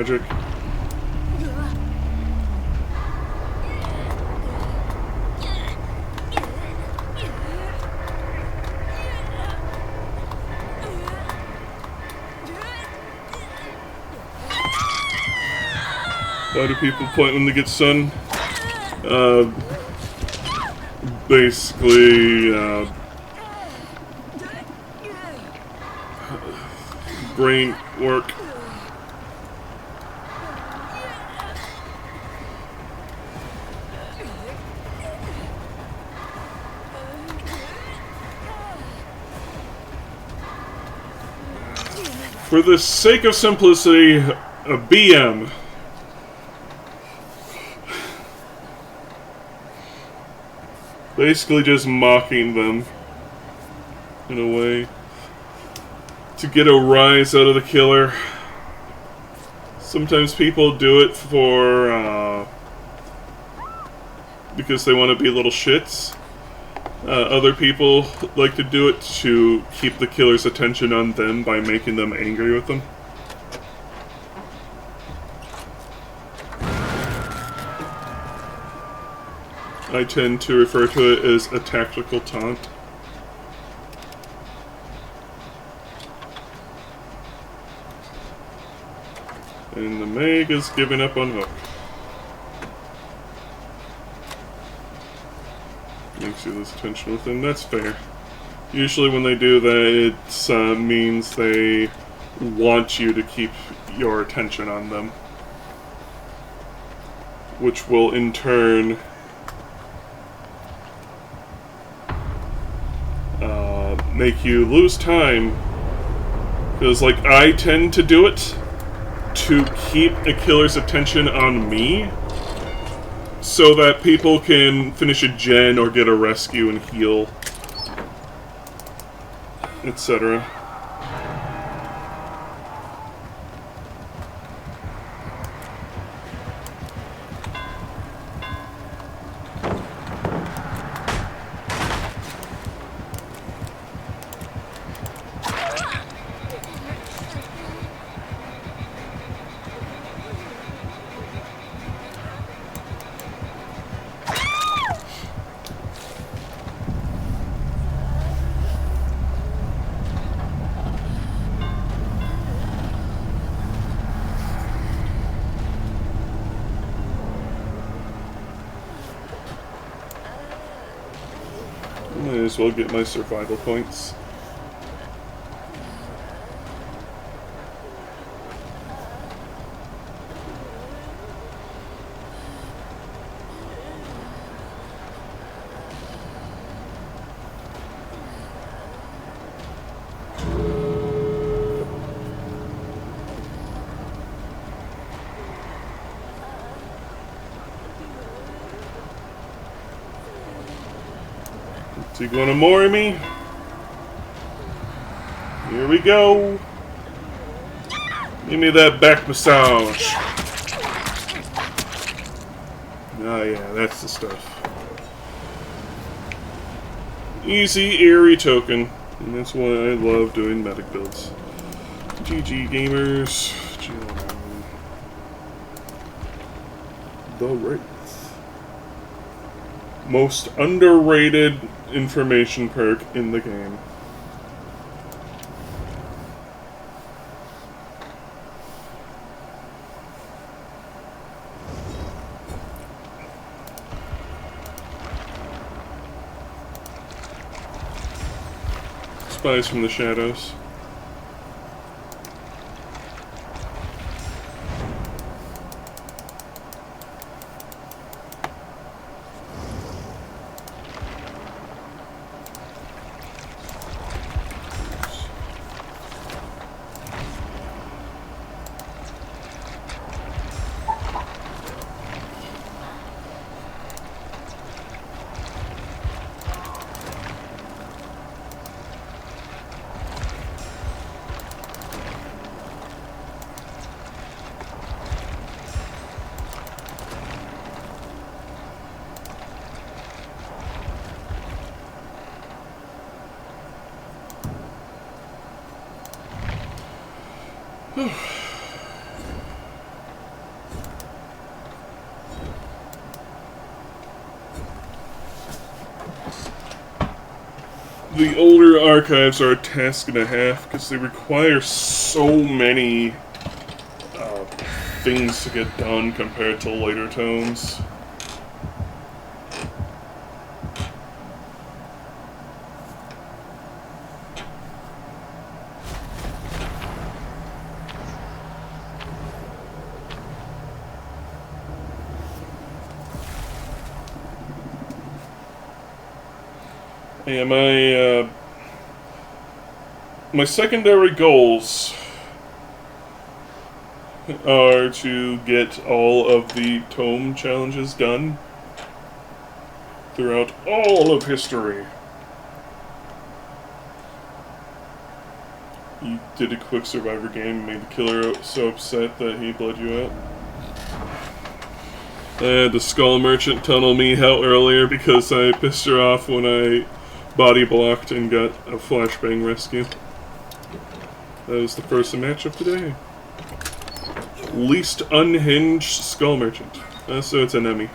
tragic. Why do people point when they get sun? Basically, brain work. For the sake of simplicity, a BM. Basically just mocking them, in a way, to get a rise out of the killer. Sometimes people do it for, because they want to be little shits. Other people like to do it to keep the killer's attention on them by making them angry with them. I tend to refer to it as a tactical taunt. And the Meg is giving up on Hook. Makes you lose attention with them. That's fair. Usually when they do that, it means they want you to keep your attention on them. Which will in turn make you lose time. Because, like, I tend to do it to keep a killer's attention on me, so that people can finish a gen or get a rescue and heal, etc. Might as well get my survival points. Is he gonna more me? Here we go. Give me that back massage. Oh yeah, that's the stuff. Easy, airy token. And that's why I love doing medic builds. GG gamers. The Wraith. Most underrated information perk in the game. Spies from the shadows. the older archives are a task and a half because they require so many things to get done compared to later tomes. Yeah, my secondary goals are to get all of the tome challenges done throughout all of history. You did a quick survivor game and made the killer so upset that he bled you out. I had the Skull Merchant tunnel me out earlier because I pissed her off when I body blocked and got a flashbang rescue. That was the first match of the day. Least unhinged Skull Merchant. So it's an Emmy.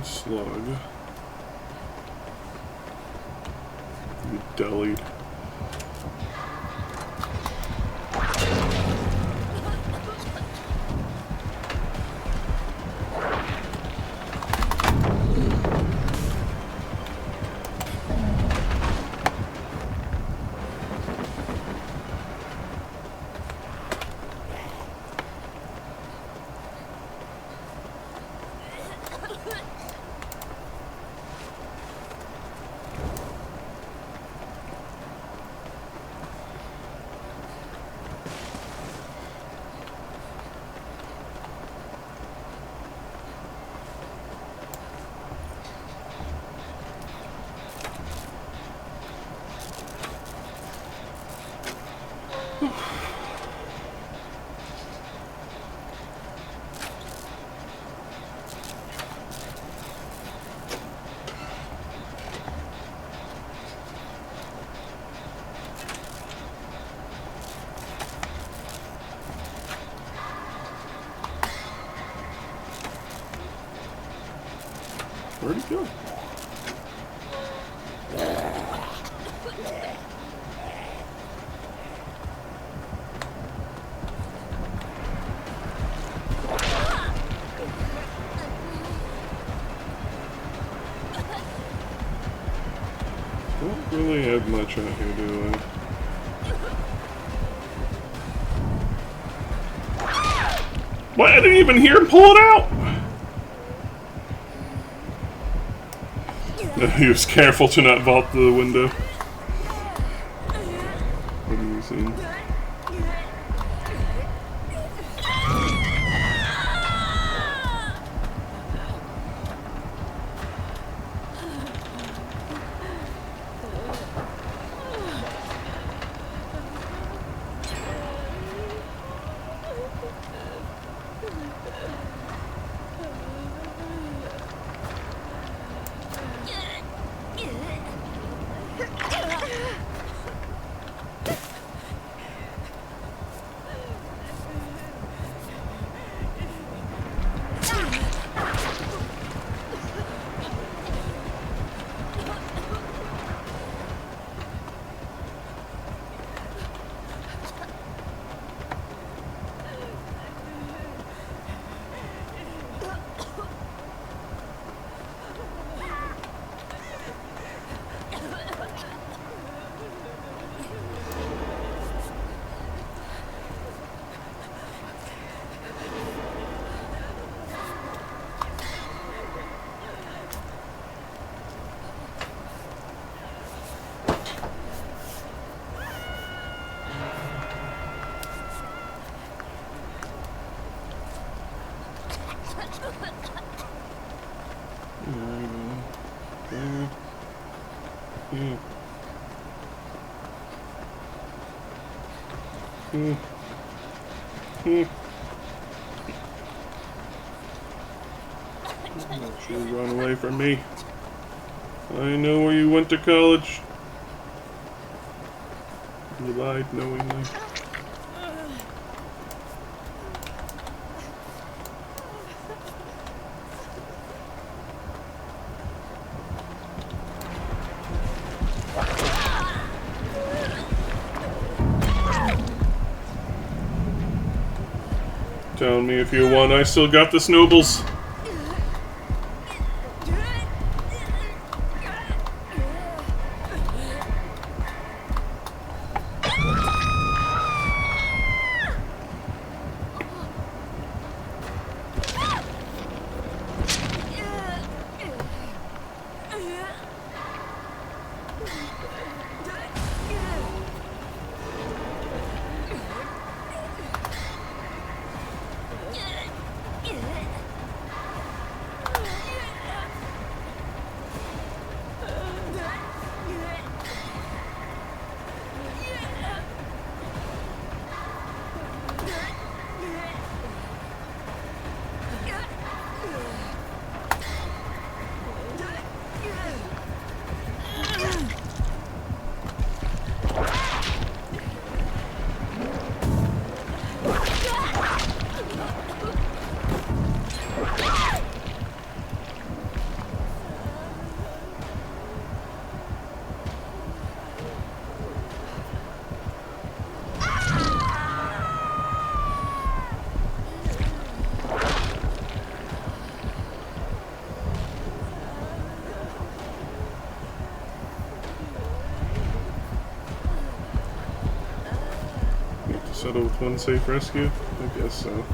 Slug. You dellied. Where'd he go? Don't really have much out here, do I? What? I didn't even hear him pull it out! He was careful to not vault the window. What are you seeing? Hmm. Hmm. Don't you run away from me. I know where you went to college. You lied knowingly. Tell me if you want, I still got the snowballs. Settle with one safe rescue? I guess so.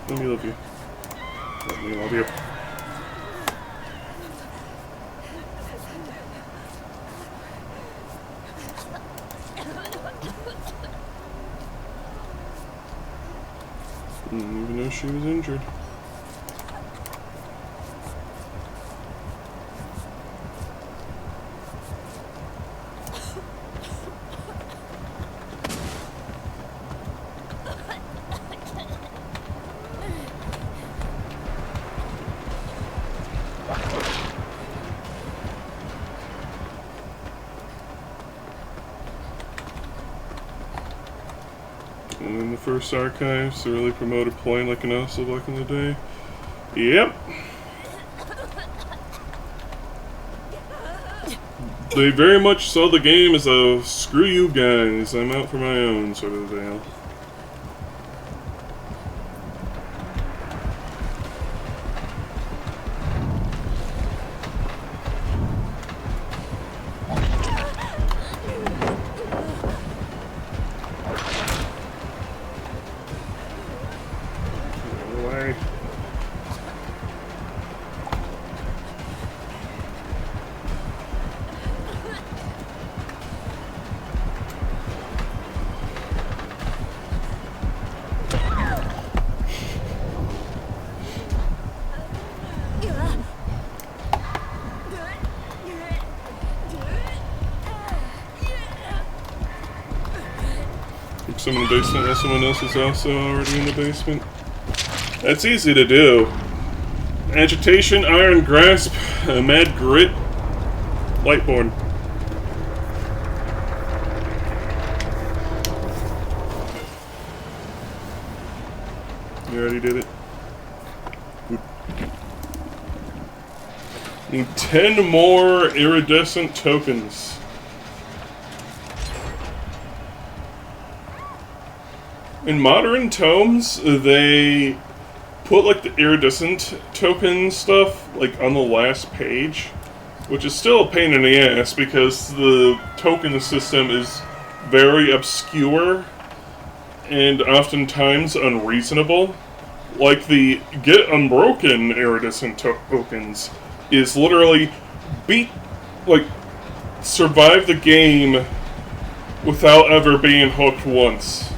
Let me love you. Let me love you. Didn't even know she was injured. And then the first archives to really promoted playing like an asshole back in the day. Yep. They very much saw the game as a screw you guys, I'm out for my own sort of deal. Someone in the basement while someone else is also already in the basement. That's easy to do. Agitation, iron grasp, mad grit, lightborn. You already did it. Good. Need 10 more iridescent tokens. In modern tomes, they put like the iridescent token stuff like on the last page, which is still a pain in the ass because the token system is very obscure and oftentimes unreasonable. Like the Get Unbroken iridescent tokens is literally survive the game without ever being hooked once.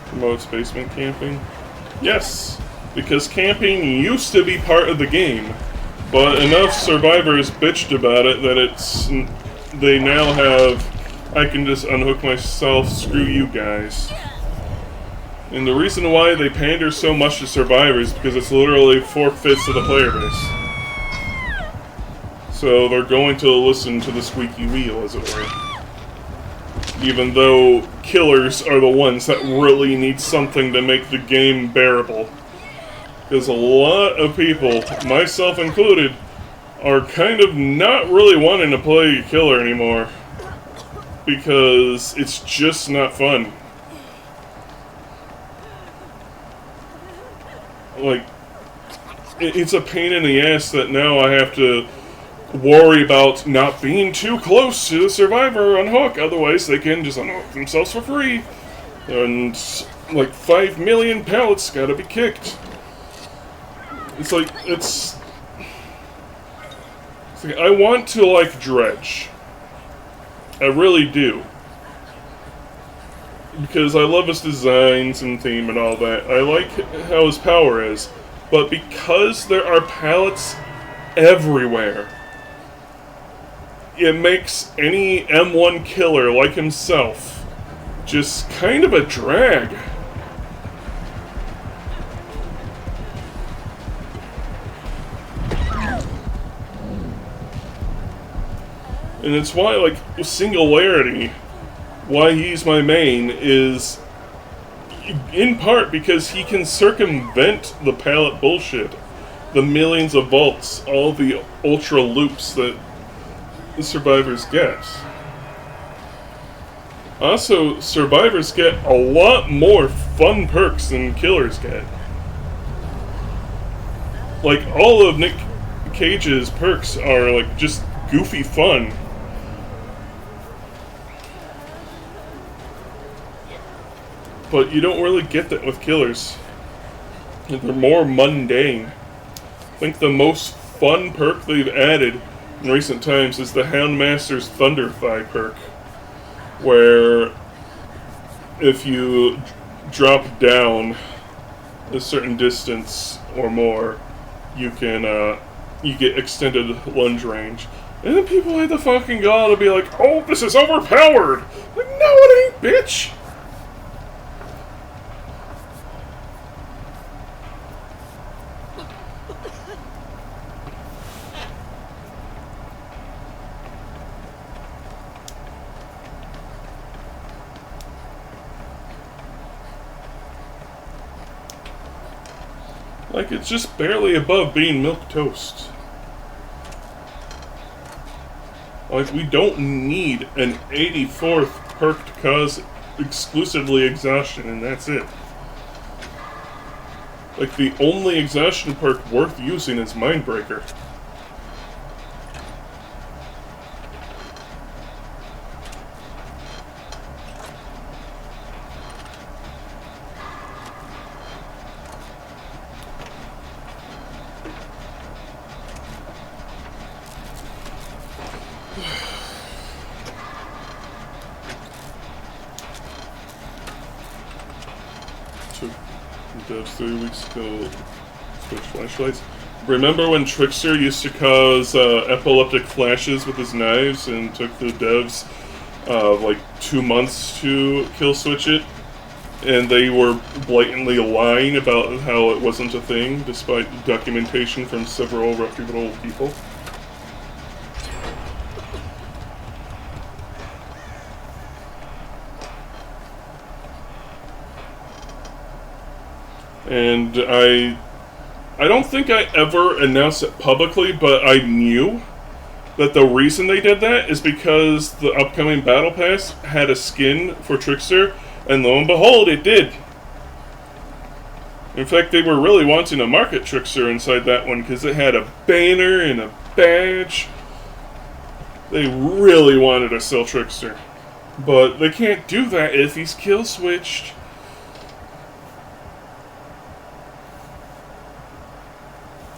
Promotes basement camping? Yes, because camping used to be part of the game, but enough survivors bitched about it that they now have, I can just unhook myself, screw you guys. And the reason why they pander so much to survivors is because it's literally 4/5 of the player base. So they're going to listen to the squeaky wheel, as it were. Even though killers are the ones that really need something to make the game bearable. Because a lot of people, myself included, are kind of not really wanting to play killer anymore. Because it's just not fun. Like, it's a pain in the ass that now I have to worry about not being too close to the survivor on hook, otherwise they can just unhook themselves for free. And, like, 5 million pallets gotta be kicked. It's like, I want to like Dredge. I really do. Because I love his designs and theme and all that. I like how his power is. But because there are pallets everywhere, it makes any M1 killer like himself just kind of a drag. And it's why, like, Singularity, why he's my main, is in part because he can circumvent the pallet bullshit. The millions of vaults, all the ultra loops that the survivors get. Also, survivors get a lot more fun perks than killers get. Like, all of Nick Cage's perks are, like, just goofy fun. But you don't really get that with killers. They're more mundane. I think the most fun perk they've added in recent times is the Houndmaster's Thunder Thigh perk, where if you drop down a certain distance or more, you can you get extended lunge range. And then people had the fucking gall to be like, "Oh, this is overpowered!" Like, no, it ain't, bitch! Like, it's just barely above being milquetoast. Like, we don't need an 84th perk to cause exclusively exhaustion, and that's it. Like, the only exhaustion perk worth using is Mindbreaker. Devs 3 weeks ago, switch flashlights. Remember when Trickster used to cause epileptic flashes with his knives and took the devs like 2 months to kill switch it? And they were blatantly lying about how it wasn't a thing, despite documentation from several reputable people. And I don't think I ever announced it publicly, but I knew that the reason they did that is because the upcoming Battle Pass had a skin for Trickster, and lo and behold, it did. In fact, they were really wanting to market Trickster inside that one because it had a banner and a badge. They really wanted to sell Trickster. But they can't do that if he's kill switched.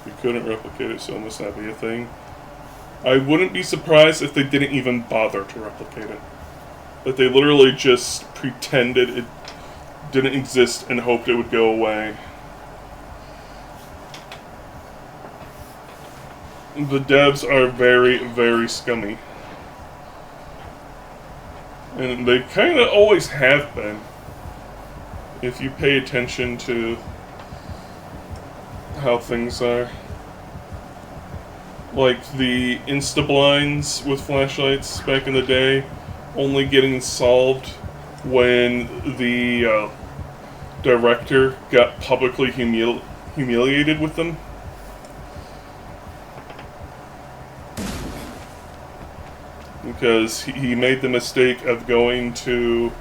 You couldn't replicate it, so it must not be a thing. I wouldn't be surprised if they didn't even bother to replicate it. That they literally just pretended it didn't exist and hoped it would go away. The devs are very, very scummy. And they kind of always have been. If you pay attention to how things are. Like the insta-blinds with flashlights back in the day, only getting solved when the director got publicly humiliated with them. Because he made the mistake of going to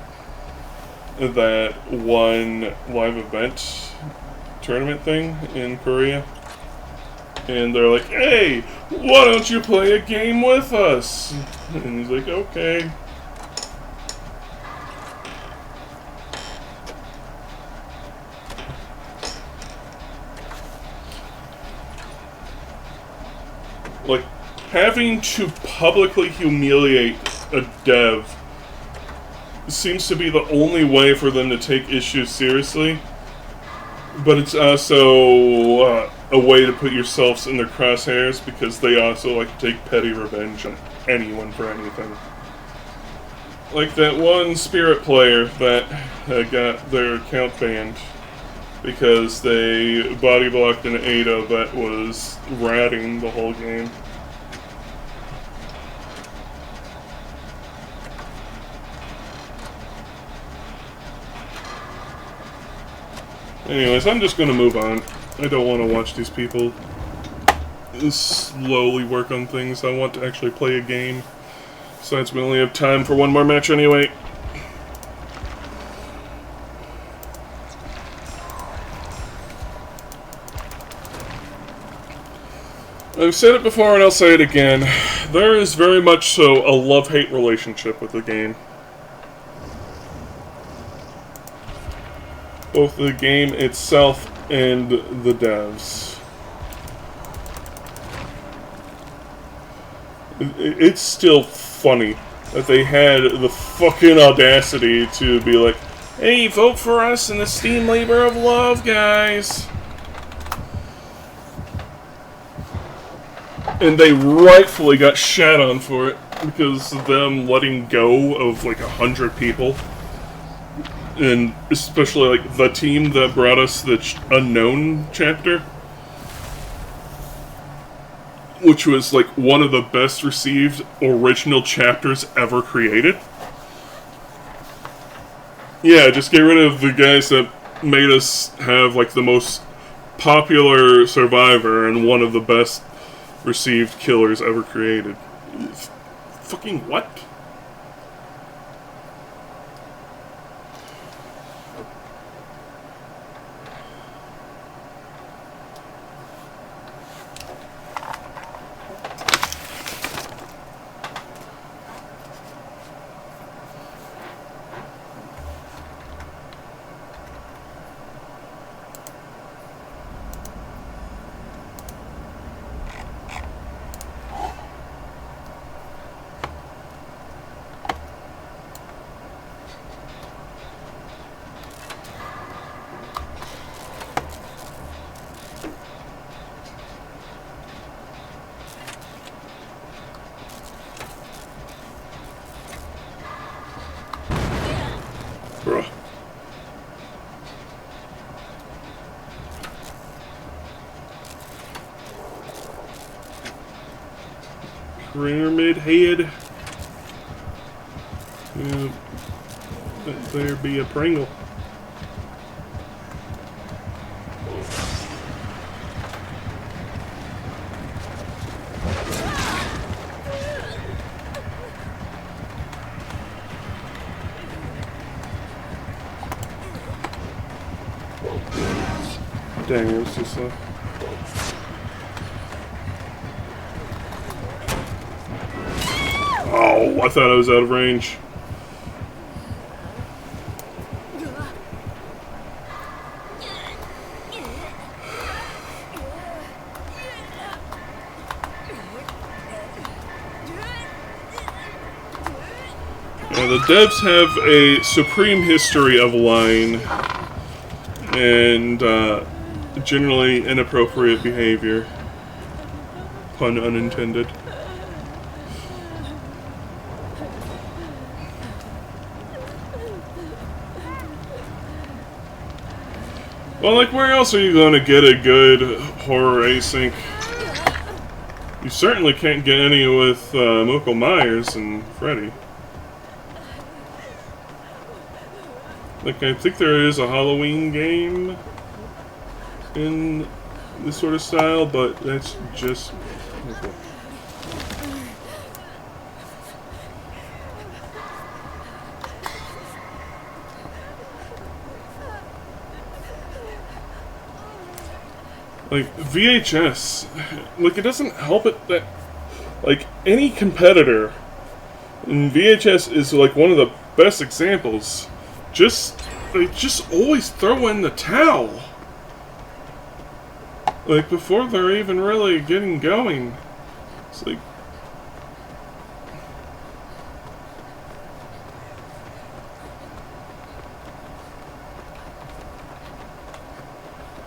that one live event tournament thing in Korea. And they're like, hey, why don't you play a game with us? And he's like, okay. Like, having to publicly humiliate a dev seems to be the only way for them to take issues seriously. But it's also a way to put yourselves in their crosshairs because they also like to take petty revenge on anyone for anything. Like that one Spirit player that got their account banned because they body blocked an Ada that was ratting the whole game. Anyways, I'm just going to move on. I don't want to watch these people slowly work on things. I want to actually play a game. Besides, we only have time for one more match anyway. I've said it before and I'll say it again. There is very much so a love-hate relationship with the game. Both the game itself and the devs. It's still funny that they had the fucking audacity to be like, hey, vote for us in the Steam Labor of Love, guys. And they rightfully got shat on for it because of them letting go of like 100 people. And especially, like, the team that brought us the Unknown chapter. Which was, like, one of the best received original chapters ever created. Yeah, just get rid of the guys that made us have, like, the most popular survivor and one of the best received killers ever created. Fucking what? Bruh. Pyramid head. Let there be a Pringle. Dang, it was too slow. Oh, I thought I was out of range. The devs have a supreme history of lying and generally inappropriate behavior. Pun unintended. Well, like, where else are you going to get a good horror async? You certainly can't get any with Michael Myers and Freddy. Like, I think there is a Halloween game in this sort of style, but that's just... Okay. Like, VHS, like, it doesn't help it that, like, any competitor in VHS is, like, one of the best examples. They just always throw in the towel. Like, before they're even really getting going. It's like...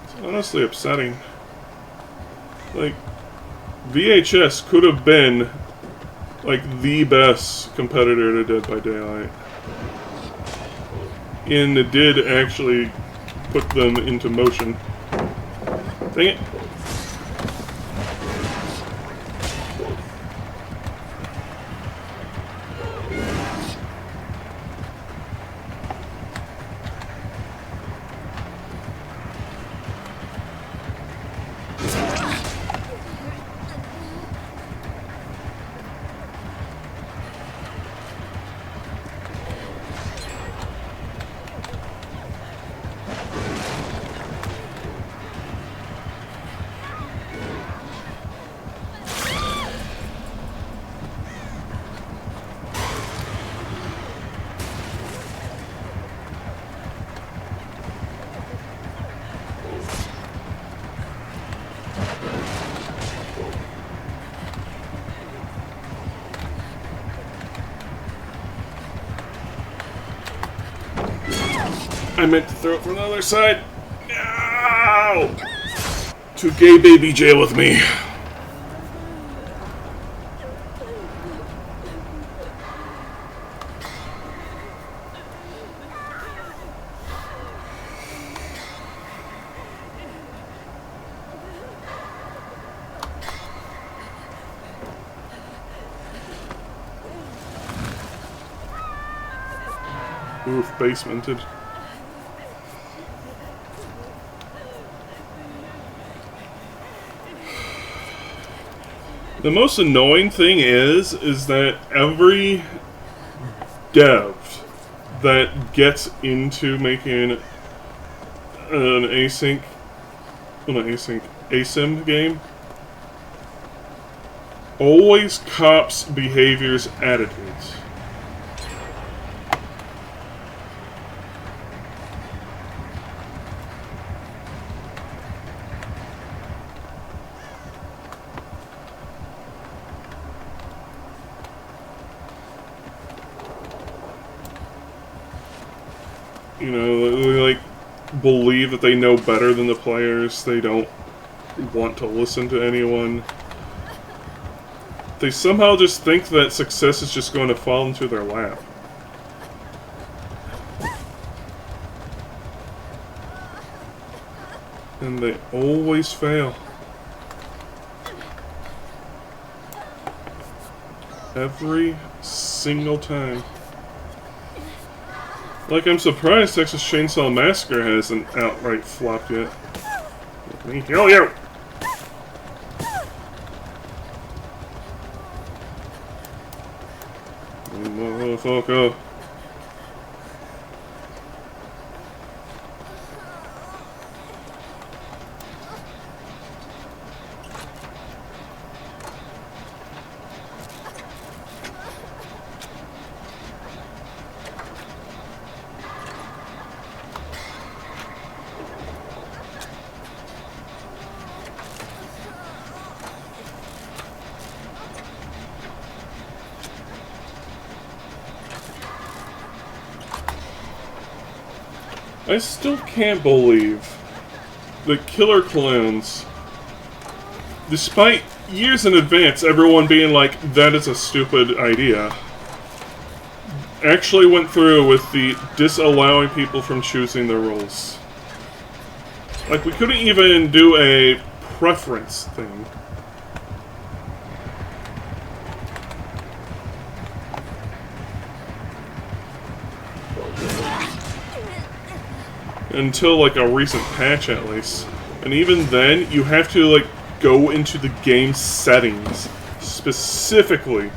It's honestly upsetting. Like, VHS could have been, like, the best competitor to Dead by Daylight. And it did actually put them into motion. Dang it. I meant to throw it from the other side. No! To gay baby jail with me. Oof, basemented. The most annoying thing is that every dev that gets into making an async, well, not async, asim game, always cops behaviors attitudes. You know, they, like, believe that they know better than the players. They don't want to listen to anyone. They somehow just think that success is just going to fall into their lap. And they always fail. Every single time. Like, I'm surprised Texas Chainsaw Massacre hasn't outright flopped yet. Let me kill you! Motherfucker. I still can't believe that Killer Clowns, despite years in advance everyone being like, that is a stupid idea, actually went through with the disallowing people from choosing their roles. Like, we couldn't even do a preference thing. Until, like, a recent patch, at least. And even then, you have to, like, go into the game settings specifically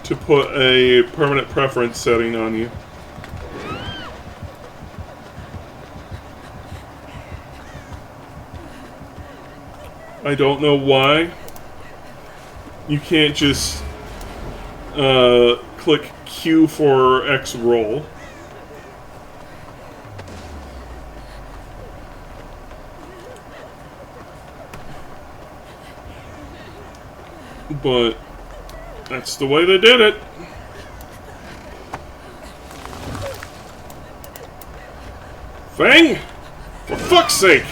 to put a permanent preference setting on you. I don't know why you can't just click Q for X roll. But that's the way they did it. Fang! For fuck's sake!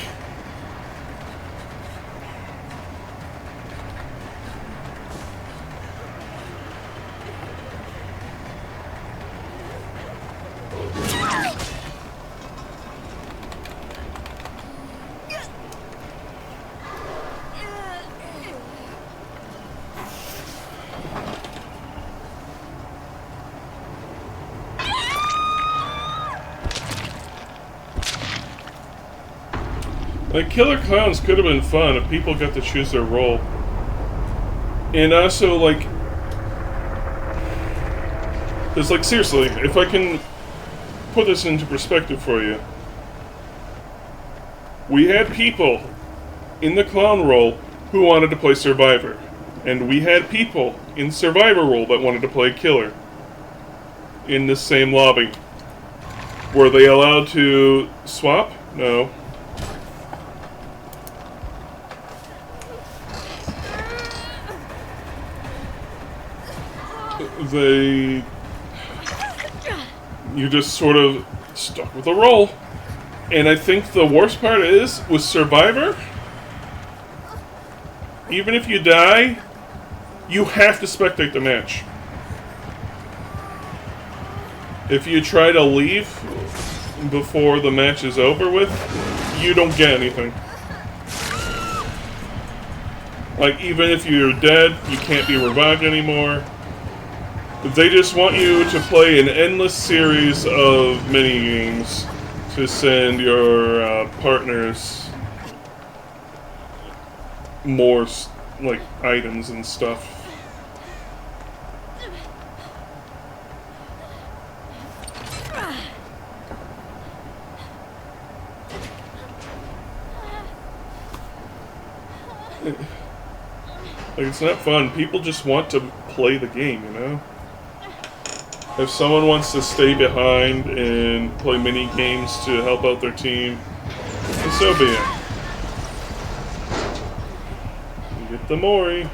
Like, Killer Clowns could have been fun if people got to choose their role. And also, like... It's like, seriously, if I can put this into perspective for you. We had people in the clown role who wanted to play Survivor. And we had people in Survivor role that wanted to play Killer. In the same lobby. Were they allowed to swap? No. You just sort of stuck with a role. And I think the worst part is, with Survivor, even if you die, you have to spectate the match. If you try to leave before the match is over with, you don't get anything. Like, even if you're dead, you can't be revived anymore. They just want you to play an endless series of mini-games to send your partners more, like, items and stuff. Like, it's not fun. People just want to play the game, you know? If someone wants to stay behind and play mini games to help out their team, then so be it. You get the Mori.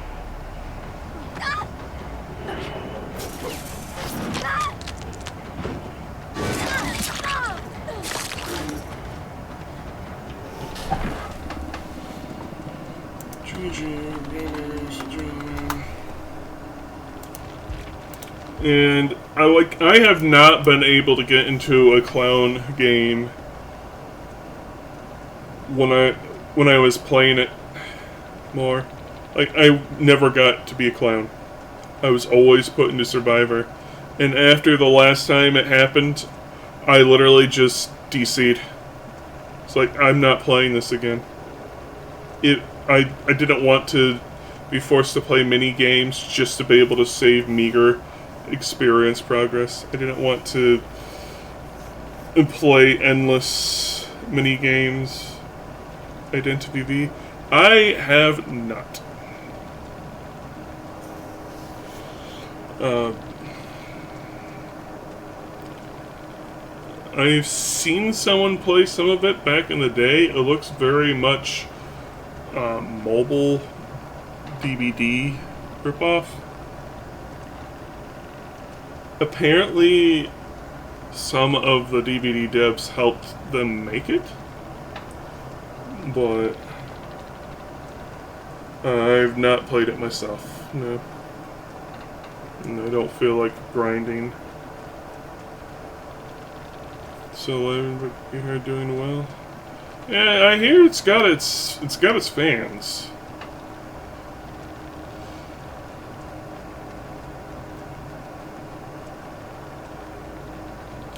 And I have not been able to get into a clown game when I was playing it more. Like, I never got to be a clown. I was always put into Survivor. And after the last time it happened, I literally just DC'd. It's like, I'm not playing this again. I didn't want to be forced to play mini games just to be able to save meager experience progress. I didn't want to play endless mini games. Identity V. I have not. I've seen someone play some of it back in the day. It looks very much mobile DBD ripoff. Apparently, some of the DBD devs helped them make it, but I've not played it myself. No. And I don't feel like grinding. So everybody here doing well. Yeah, I hear it's got its fans.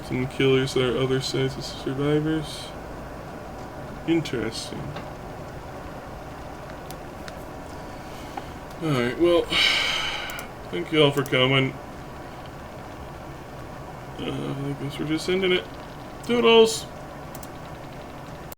Some killers are other sides of survivors. Interesting. Alright, well, thank you all for coming. I guess we're just ending it. Toodles!